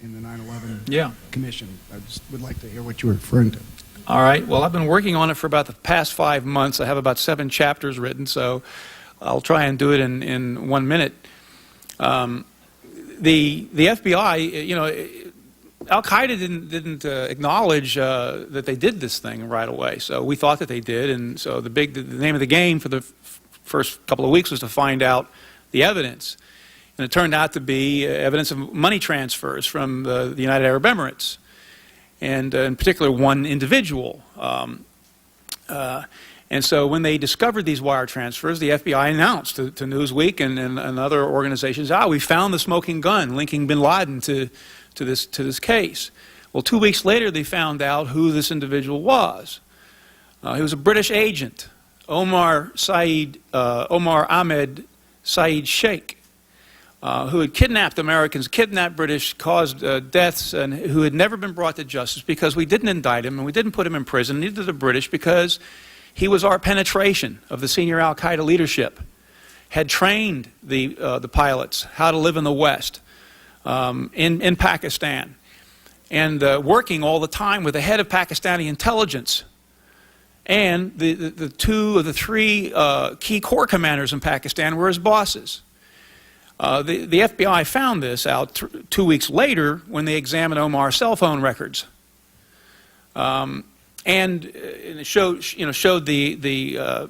in the 9/11 Yeah. Commission. I just would like to hear what you were referring to. All right. Well, I've been working on it for about the past 5 months. I have about 7 chapters written, so I'll try and do it in 1 minute. The FBI, you know, Al-Qaeda didn't acknowledge that they did this thing right away. So we thought that they did, and so the name of the game for the first couple of weeks was to find out the evidence. And it turned out to be evidence of money transfers from the United Arab Emirates, and in particular one individual. And so when they discovered these wire transfers, the FBI announced to Newsweek and other organizations, we found the smoking gun linking bin Laden to this case. Well, 2 weeks later, they found out who this individual was. He was a British agent, Omar Ahmed Saeed Sheikh, who had kidnapped Americans, kidnapped British, caused deaths, and who had never been brought to justice because we didn't indict him and we didn't put him in prison, neither did the British, because he was our penetration of the senior Al-Qaeda leadership, had trained the pilots how to live in the West, in Pakistan, and working all the time with the head of Pakistani intelligence and the 2 of the 3 key corps commanders in Pakistan were his bosses. The FBI found this out 2 weeks later when they examined Omar's cell phone records. And it showed the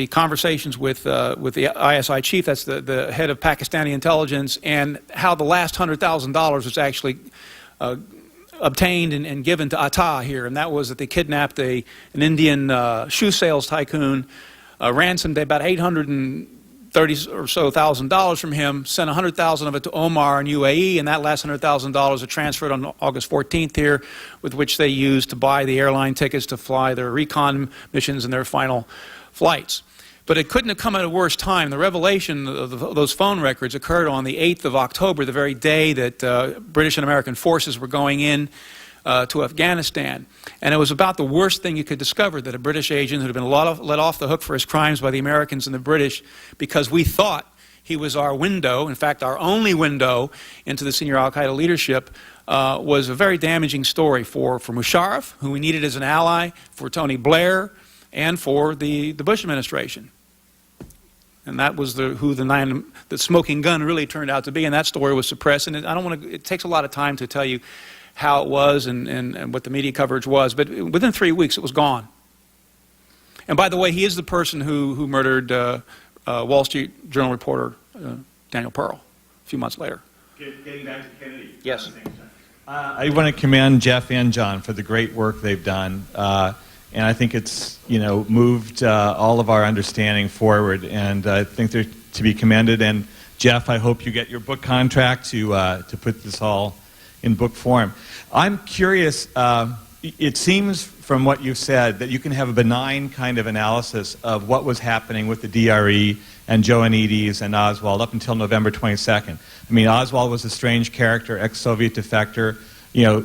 conversations with the ISI chief, that's the head of Pakistani intelligence, and how the last $100,000 was actually obtained and given to Atta here, and that was that they kidnapped an Indian shoe sales tycoon, ransomed about $830,000 or so from him, sent $100,000 of it to Omar in UAE, and that last $100,000 are transferred on August 14th here, with which they used to buy the airline tickets to fly their recon missions and their final flights. But it couldn't have come at a worse time. The revelation of those phone records occurred on the 8th of October, the very day that British and American forces were going in to Afghanistan. And it was about the worst thing you could discover, that a British agent who had been let off the hook for his crimes by the Americans and the British, because we thought he was our window, in fact our only window into the senior Al-Qaeda leadership, was a very damaging story for Musharraf, who we needed as an ally, for Tony Blair, and for the Bush administration. And that was who the smoking gun really turned out to be, and that story was suppressed. And it takes a lot of time to tell you how it was and what the media coverage was, but within 3 weeks it was gone. And by the way, he is the person who murdered Wall Street Journal reporter Daniel Pearl a few months later. Getting back to Kennedy. Yes. I want to commend Jeff and John for the great work they've done, and I think it's moved all of our understanding forward, and I think they're to be commended. And Jeff, I hope you get your book contract to put this all in book form. I'm curious. It seems from what you've said that you can have a benign kind of analysis of what was happening with the DRE and Joanides and Oswald up until November 22nd. I mean, Oswald was a strange character, ex-Soviet defector.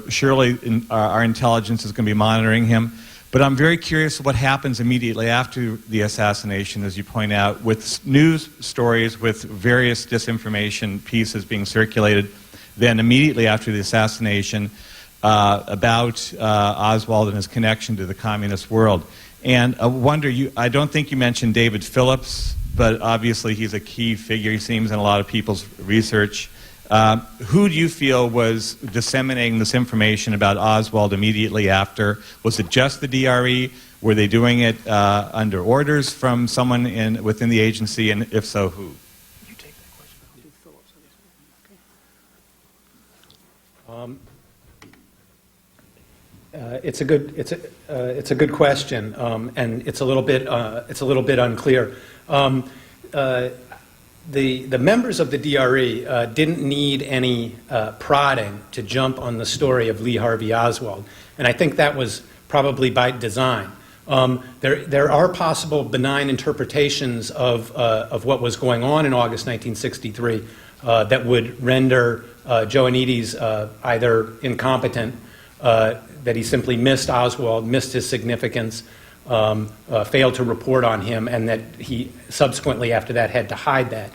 Surely our intelligence is going to be monitoring him. But I'm very curious what happens immediately after the assassination, as you point out, with news stories, with various disinformation pieces being circulated. Then immediately after the assassination, about Oswald and his connection to the communist world. And I wonder, I don't think you mentioned David Phillips, but obviously he's a key figure, he seems, in a lot of people's research. Who do you feel was disseminating this information about Oswald immediately after? Was it just the DRE? Were they doing it under orders from someone within the agency, and if so, who? You take that question. I'll do Phillips. It's a good question, and it's a little bit unclear. The members of the DRE didn't need any prodding to jump on the story of Lee Harvey Oswald, and I think that was probably by design. There are possible benign interpretations of what was going on in August 1963 that would render Joanides either incompetent, that he simply missed Oswald, missed his significance, failed to report on him, and that he subsequently after that had to hide that.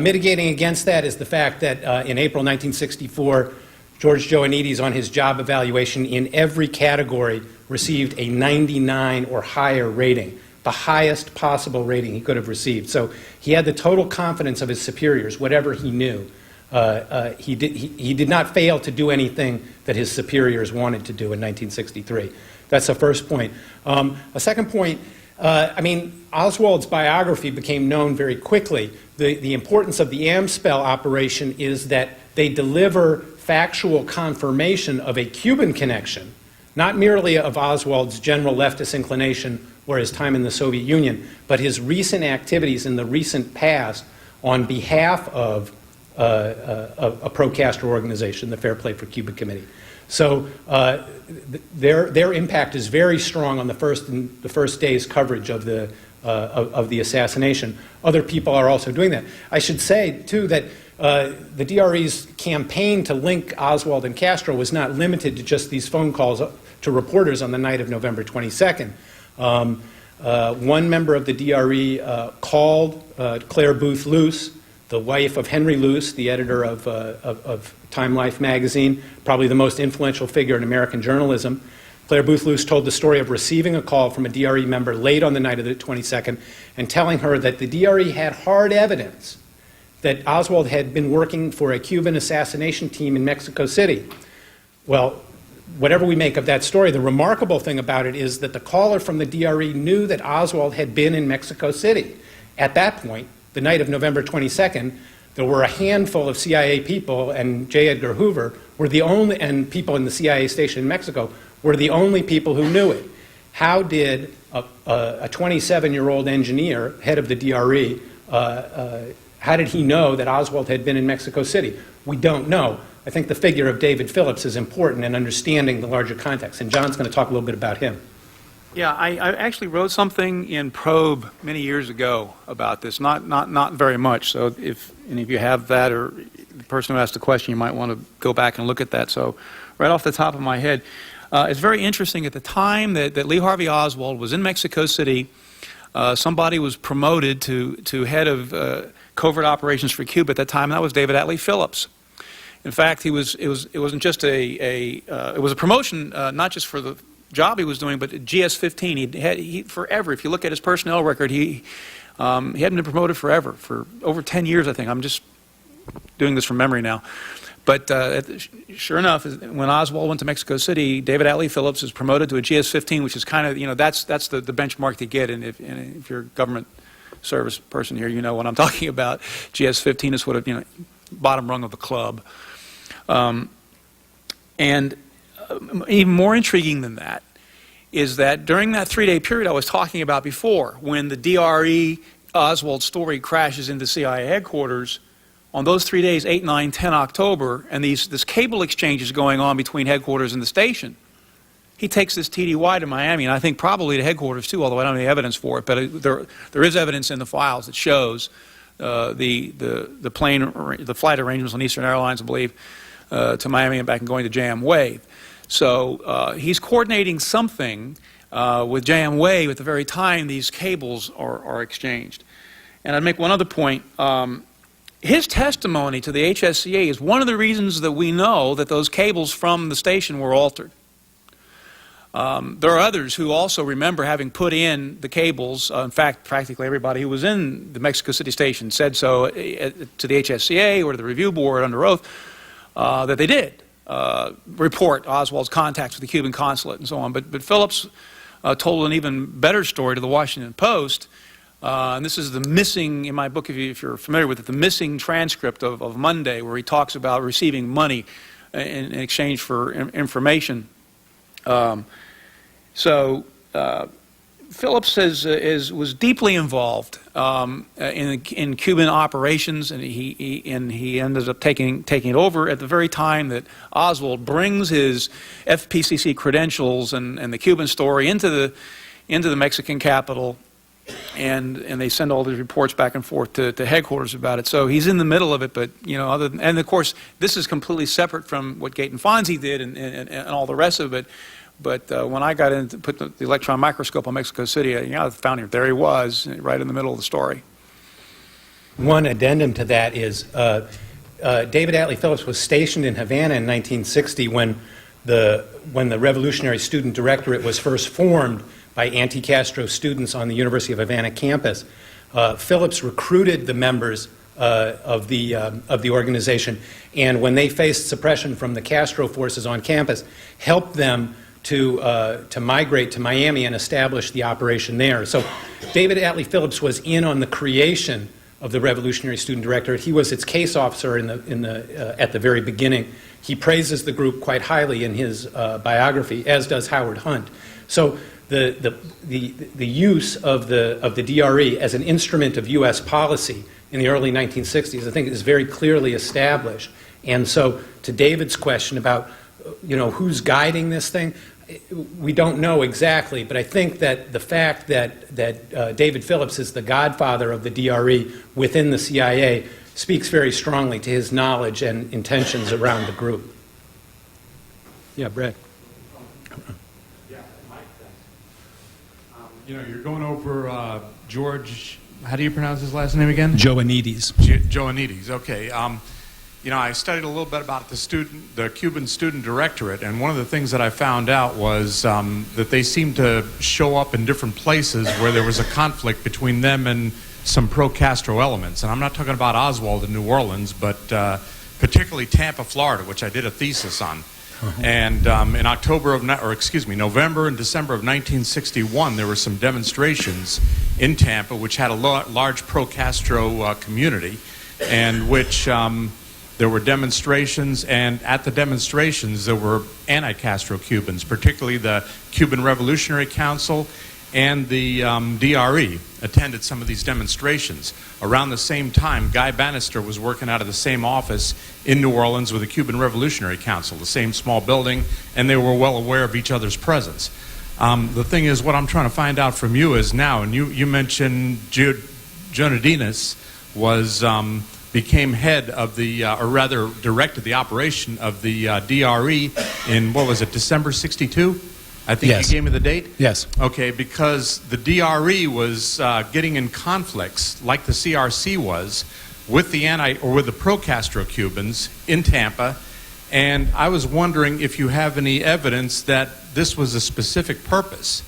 Mitigating against that is the fact that in April 1964, George Joanides, on his job evaluation in every category, received a 99 or higher rating, the highest possible rating he could have received. So he had the total confidence of his superiors, whatever he knew. He did not fail to do anything that his superiors wanted to do in 1963. That's the first point. A second point, Oswald's biography became known very quickly. The importance of the Amspell operation is that they deliver factual confirmation of a Cuban connection, not merely of Oswald's general leftist inclination or his time in the Soviet Union, but his recent activities in the recent past on behalf of a pro-Castro organization, the Fair Play for Cuba Committee. So their impact is very strong on the first day's coverage of the assassination. Other people are also doing that. I should say, too, that the DRE's campaign to link Oswald and Castro was not limited to just these phone calls to reporters on the night of November 22nd. One member of the DRE called Claire Booth Luce, the wife of Henry Luce, the editor of Time Life magazine, probably the most influential figure in American journalism. Claire Booth Luce told the story of receiving a call from a DRE member late on the night of the 22nd and telling her that the DRE had hard evidence that Oswald had been working for a Cuban assassination team in Mexico City. Well, whatever we make of that story, the remarkable thing about it is that the caller from the DRE knew that Oswald had been in Mexico City. At that point, the night of November 22nd, there were a handful of CIA people, and J. Edgar Hoover were the only, and people in the CIA station in Mexico were the only people who knew it. How did a 27-year-old engineer, head of the DRE, how did he know that Oswald had been in Mexico City? We don't know. I think the figure of David Phillips is important in understanding the larger context, and John's going to talk a little bit about him. Yeah, I actually wrote something in Probe many years ago about this, not very much. So if any of you have that, or the person who asked the question, you might want to go back and look at that. So right off the top of my head, it's very interesting. At the time that Lee Harvey Oswald was in Mexico City, somebody was promoted to head of covert operations for Cuba at that time, and that was David Atlee Phillips. In fact, it wasn't just it was a promotion not just for the job he was doing, but GS-15. He forever. If you look at his personnel record, he hadn't been promoted forever, for over 10 years, I think. I'm just doing this from memory now. But sure enough, when Oswald went to Mexico City, David Atlee Phillips is promoted to a GS-15, which is kind of, that's the benchmark to get. And if you're a government service person here, you know what I'm talking about. GS-15 is sort of, bottom rung of the club. And even more intriguing than that is that during that 3-day period I was talking about before, when the DRE Oswald story crashes into CIA headquarters, on those 3 days, 8, 9, 10 October, and this cable exchange is going on between headquarters and the station, he takes this TDY to Miami, and I think probably to headquarters too, although I don't have any evidence for it, but there is evidence in the files that shows the flight arrangements on Eastern Airlines, I believe, to Miami and back and going to JM Wave. So he's coordinating something with JM Wave at the very time these cables are exchanged. And I'd make one other point. His testimony to the HSCA is one of the reasons that we know that those cables from the station were altered. There are others who also remember having put in the cables. In fact, practically everybody who was in the Mexico City station said so to the HSCA or to the review board under oath that they did report Oswald's contacts with the Cuban consulate and so on. But Phillips told an even better story to the Washington Post. And this is the missing, in my book, if you're familiar with it, the missing transcript of Monday, where he talks about receiving money in exchange for information. Phillips was deeply involved in Cuban operations, and he ended up taking it over at the very time that Oswald brings his FPCC credentials and the Cuban story into the Mexican capital, and they send all these reports back and forth to headquarters about it. So he's in the middle of it, but and of course this is completely separate from what Gate and Fonzie did and all the rest of it. But when I got in to put the electron microscope on Mexico City, I found him. There he was, right in the middle of the story. One addendum to that is David Atlee Phillips was stationed in Havana in 1960 when the Revolutionary Student Directorate was first formed by anti-Castro students on the University of Havana campus. Phillips recruited the members of the organization, and when they faced suppression from the Castro forces on campus, helped them to migrate to Miami and establish the operation there. So David Atlee Phillips was in on the creation of the Revolutionary Student Directorate. He was its case officer at the very beginning. He praises the group quite highly in his biography, as does Howard Hunt. So the use of the DRE as an instrument of U.S. policy in the early 1960s, I think, is very clearly established. And so, to David's question about, who's guiding this thing, we don't know exactly. But I think that the fact that David Phillips is the godfather of the DRE within the CIA speaks very strongly to his knowledge and intentions around the group. Yeah, Brett. You're going over George, how do you pronounce his last name again? Joannides. Joannides, okay. I studied a little bit about the Cuban Student Directorate, and one of the things that I found out was that they seemed to show up in different places where there was a conflict between them and some pro-Castro elements. And I'm not talking about Oswald in New Orleans, but particularly Tampa, Florida, which I did a thesis on. And in November and December of 1961, there were some demonstrations in Tampa which had a large pro-Castro community, and which there were demonstrations, and at the demonstrations there were anti-Castro Cubans, particularly the Cuban Revolutionary Council and the DRE attended some of these demonstrations. Around the same time, Guy Bannister was working out of the same office in New Orleans with the Cuban Revolutionary Council, the same small building, and they were well aware of each other's presence. The thing is, what I'm trying to find out from you is now, and you mentioned Joannides became head of or rather directed the operation of the DRE in, what was it, December 62? I think Yes. you gave me the date? Yes. Okay, because the DRE was getting in conflicts, like the CRC was, with the pro-Castro Cubans in Tampa, and I was wondering if you have any evidence that this was a specific purpose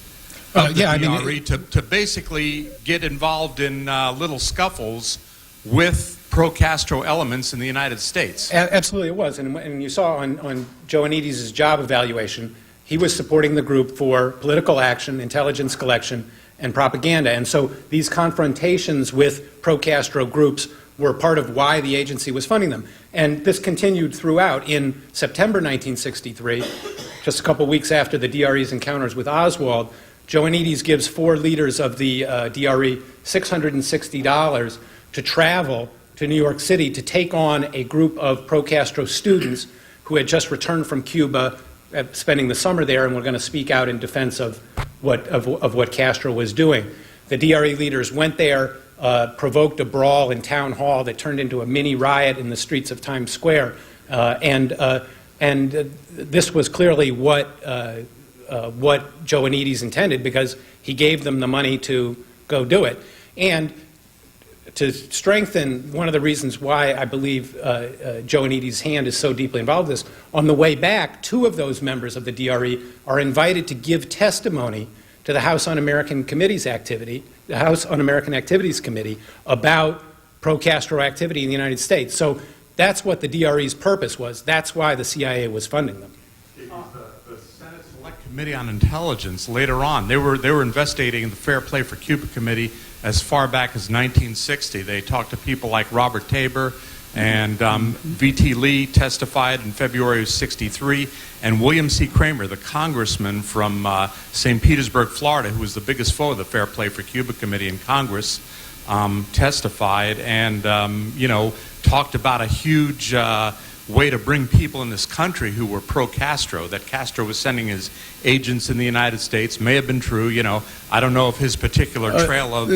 of the DRE to basically get involved in little scuffles with pro-Castro elements in the United States. Absolutely it was. And you saw on Joannides' job evaluation, he was supporting the group for political action, intelligence collection, and propaganda. And so these confrontations with pro-Castro groups were part of why the agency was funding them. And this continued throughout. In September 1963, just a couple weeks after the DRE's encounters with Oswald, Joanides gives 4 leaders of the DRE $660 to travel to New York City to take on a group of pro-Castro students who had just returned from Cuba, spending the summer there, and were going to speak out in defense of what Castro was doing. The DRE leaders went there, provoked a brawl in Town Hall that turned into a mini riot in the streets of Times Square, and this was clearly what Joanides intended, because he gave them the money to go do it. And to strengthen one of the reasons why I believe Joanides' hand is so deeply involved in this, on the way back, 2 of those members of the DRE are invited to give testimony to the House Un-American Committee's activity, the House Un-American Activities Committee, about pro-Castro activity in the United States. So that's what the DRE's purpose was. That's why the CIA was funding them. The Senate Select Committee on Intelligence, later on, they were investigating the Fair Play for Cuba Committee as far back as 1960. They talked to people like Robert Tabor, and V.T. Lee testified in February of '63, and William C. Kramer, the congressman from St. Petersburg, Florida, who was the biggest foe of the Fair Play for Cuba Committee in Congress, testified and talked about a huge way to bring people in this country who were pro-Castro, that Castro was sending his agents in the United States. May have been true, I don't know if his particular trail of...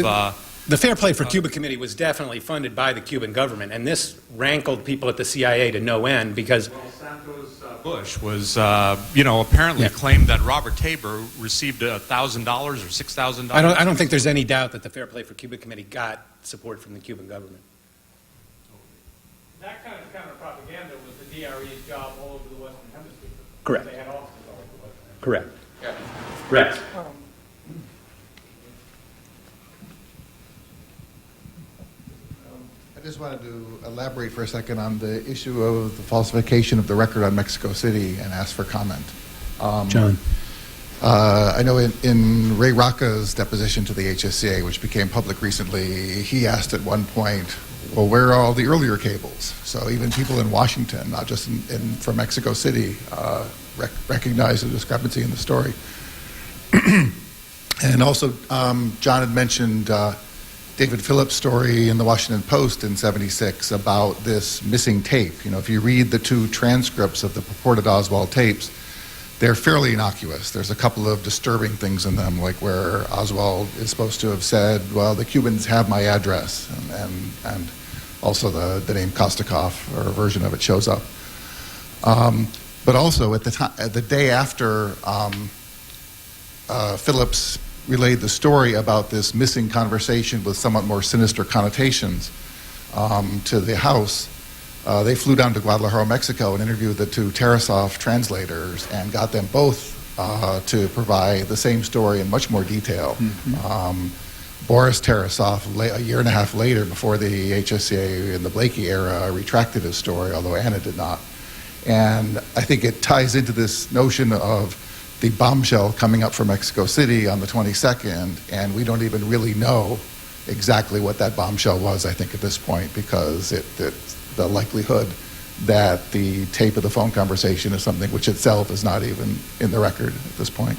The Fair Play for Cuba Committee was definitely funded by the Cuban government, and this rankled people at the CIA to no end, because... Well, Santos Bush was, apparently claimed that Robert Tabor received $1,000 or $6,000. I don't think there's any doubt that the Fair Play for Cuba Committee got support from the Cuban government. That kind of counter-propaganda was the DRE's job all over the Western Hemisphere. Correct. They had offices all over the Western Hemisphere. Correct. Yeah. Correct. I just wanted to elaborate for a second on the issue of the falsification of the record on Mexico City and ask for comment. John. I know in Ray Rocca's deposition to the HSCA, which became public recently, he asked at one point, well, where are all the earlier cables? So even people in Washington, not just from Mexico City, recognize the discrepancy in the story. And also, John had mentioned David Phillips' story in the Washington Post in '76 about this missing tape. If you read the 2 transcripts of the purported Oswald tapes, they're fairly innocuous. There's a couple of disturbing things in them, like where Oswald is supposed to have said, well, the Cubans have my address, and also the name Kostakov, or a version of it, shows up. But also, at the day after Phillips relayed the story about this missing conversation with somewhat more sinister connotations to the House, they flew down to Guadalajara, Mexico, and interviewed the 2 Tarasov translators and got them both to provide the same story in much more detail. Boris Tarasov, a year and a half later, before the HSCA in the Blakey era, retracted his story, although Anna did not. And I think it ties into this notion of the bombshell coming up from Mexico City on the 22nd, and we don't even really know exactly what that bombshell was, I think, at this point, because the likelihood that the tape of the phone conversation is something which itself is not even in the record at this point.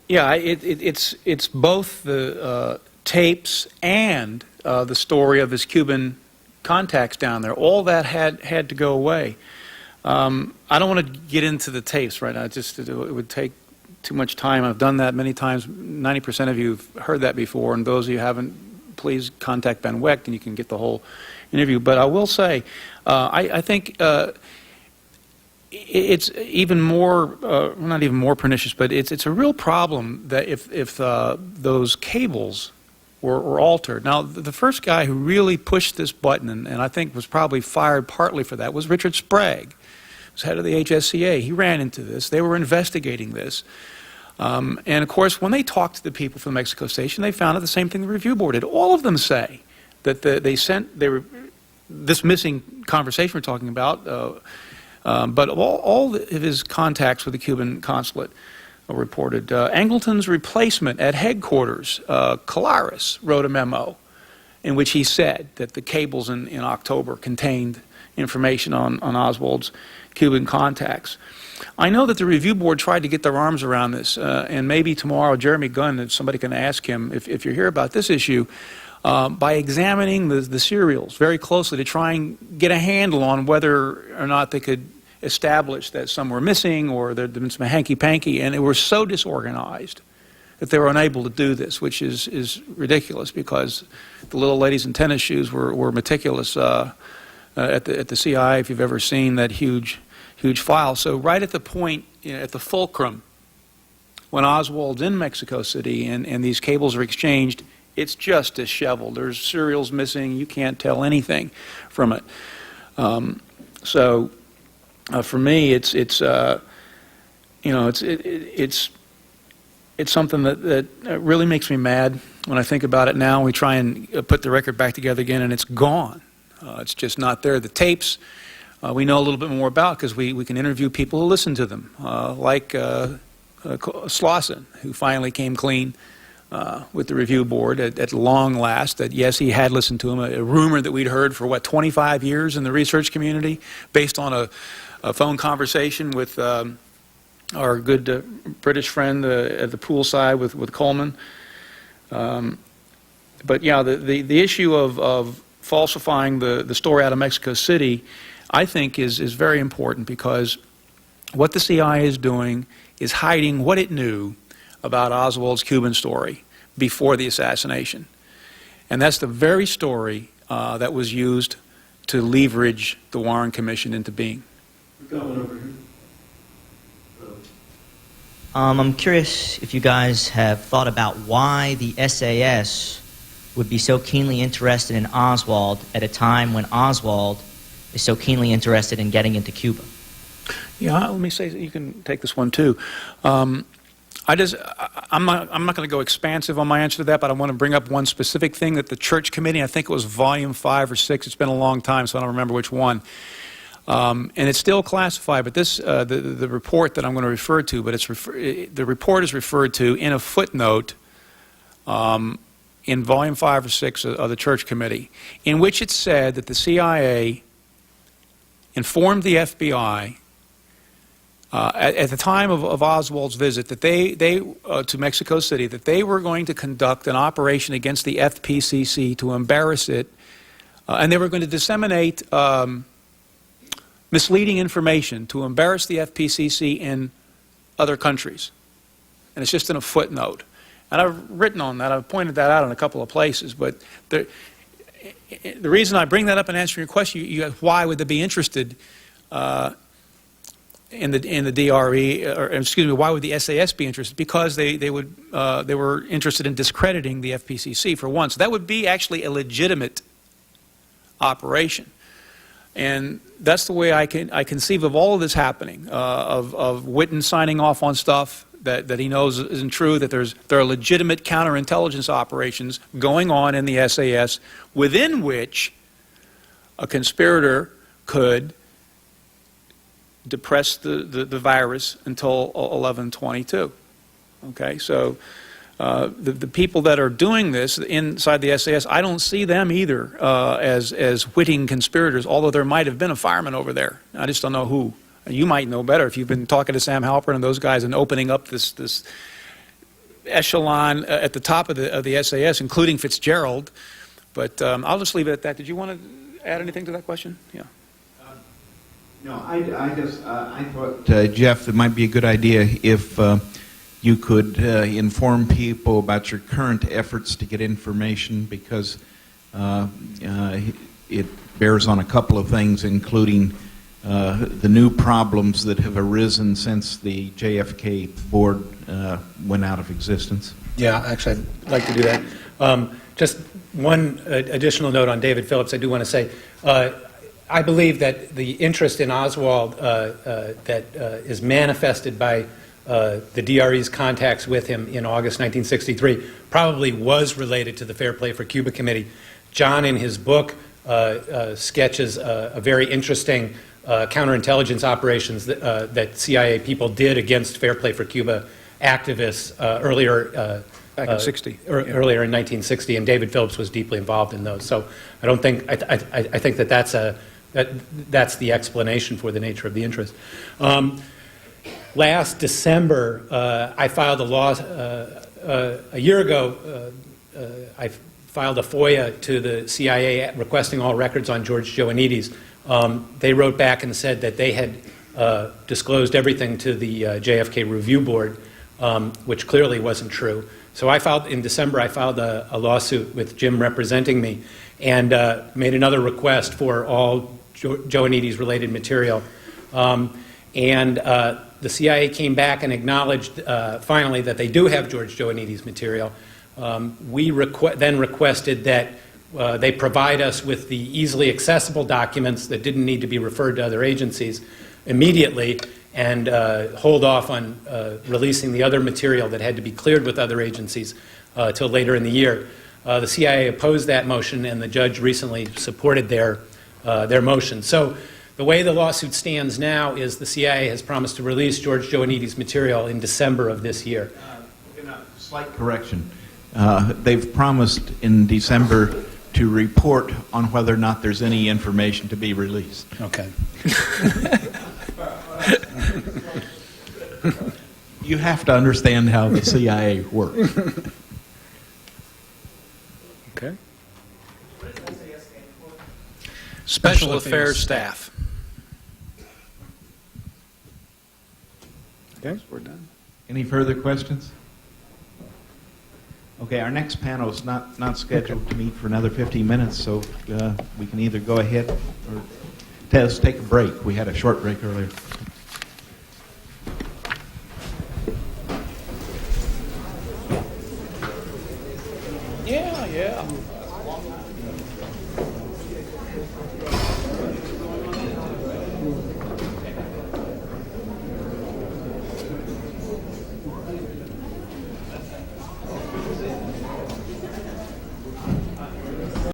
Yeah, it's both the tapes and the story of his Cuban contacts down there. All that had to go away. I don't want to get into the tapes right now. It would take too much time. I've done that many times. 90% of you have heard that before, and those of you who haven't, please contact Ben Wecht and you can get the whole interview. But I will say, I think it's even more, not even more pernicious, but it's a real problem that if those cables were altered. Now, the first guy who really pushed this button, and I think was probably fired partly for that, was Richard Sprague, who's head of the HSCA. He ran into this. They were investigating this. And, of course, when they talked to the people from the Mexico station, they found out the same thing the review board did. All of them say that this missing conversation we're talking about, but all of his contacts with the Cuban consulate reported. Angleton's replacement at headquarters, Colares, wrote a memo in which he said that the cables in October contained information on Oswald's Cuban contacts. I know that the review board tried to get their arms around this, and maybe tomorrow Jeremy Gunn, if somebody can ask him if you're here about this issue, by examining the serials very closely to try and get a handle on whether or not they could establish that some were missing or there'd been some hanky-panky, and they were so disorganized that they were unable to do this, which is ridiculous because the little ladies in tennis shoes were meticulous at the CIA, if you've ever seen that huge file. So right at the point, at the fulcrum, when Oswald's in Mexico City and these cables are exchanged, it's just disheveled. There's serials missing. You can't tell anything from it. For me, it's something that really makes me mad when I think about it now. We try and put the record back together again, and it's gone. It's just not there. The tapes we know a little bit more about because we can interview people who listen to them, like Slauson, who finally came clean with the review board at long last, that yes, he had listened to him, a rumor that we'd heard for, 25 years in the research community, based on a phone conversation with our good British friend at the poolside with Coleman. But yeah, the issue of falsifying the story out of Mexico City, I think is very important, because what the CIA is doing is hiding what it knew about Oswald's Cuban story before the assassination. And that's the very story that was used to leverage the Warren Commission into being. We've got one over here. I'm curious if you guys have thought about why the SAS would be so keenly interested in Oswald at a time when Oswald is so keenly interested in getting into Cuba. Yeah, let me say, you can take this one too. I'm not going to go expansive on my answer to that, but I want to bring up one specific thing that the Church Committee, I think it was volume 5 or 6, it's been a long time, so I don't remember which one. And it's still classified, but this the report that I'm going to refer to, but the report is referred to in a footnote in volume 5 or 6 of the Church Committee, in which it said that the CIA informed the FBI at the time of Oswald's visit that they to Mexico City, that they were going to conduct an operation against the FPCC to embarrass it, and they were going to disseminate misleading information to embarrass the FPCC in other countries. And it's just in a footnote. And I've written on that, I've pointed that out in a couple of places, but the reason I bring that up and answer your question, why would they be interested in the DRE, or excuse me, why would the SAS be interested? Because they were interested in discrediting the FPCC, for one. So that would be actually a legitimate operation. And that's the way I conceive of all of this happening, of Whitten signing off on stuff that he knows isn't true, that there are legitimate counterintelligence operations going on in the SAS within which a conspirator could depress the virus until 11/22. Okay, so the people that are doing this inside the SAS, I don't see them either as witting conspirators, although there might have been a fireman over there. I just don't know who. You might know better if you've been talking to Sam Halpern and those guys and opening up this echelon at the top of the SAS, including Fitzgerald. But I'll just leave it at that. Did you want to add anything to that question? Yeah. No, I thought, Jeff, it might be a good idea if you could inform people about your current efforts to get information, because it bears on a couple of things, including the new problems that have arisen since the JFK board went out of existence. Yeah, actually, I'd like to do that. Just one additional note on David Phillips. I do want to say, I believe that the interest in Oswald that is manifested by the DRE's contacts with him in August 1963 probably was related to the Fair Play for Cuba Committee. John, in his book, sketches a very interesting counterintelligence operations that CIA people did against Fair Play for Cuba activists earlier Back in 60. Earlier in 1960, and David Phillips was deeply involved in those. So I don't think, I think that's the explanation for the nature of the interest. Last December, I filed a year ago, I filed a FOIA to the CIA requesting all records on George Joannides. They wrote back and said that they had disclosed everything to the JFK Review Board, which clearly wasn't true. So in December, I filed a lawsuit with Jim representing me and made another request for all Joannides related material. The CIA came back and acknowledged finally that they do have George Joannides material. We then requested that they provide us with the easily accessible documents that didn't need to be referred to other agencies immediately and hold off on releasing the other material that had to be cleared with other agencies till later in the year. The CIA opposed that motion, and the judge recently supported their motion. So the way the lawsuit stands now is the CIA has promised to release George Joannides material in December of this year. Slight correction. They've promised in December to report on whether or not there's any information to be released. Okay. You have to understand how the CIA works. Okay. Special Affairs Staff. Okay, we're done. Any further questions? Okay, our next panel is not scheduled to meet for another 15 minutes, so we can either go ahead or let's take a break. We had a short break earlier. Yeah.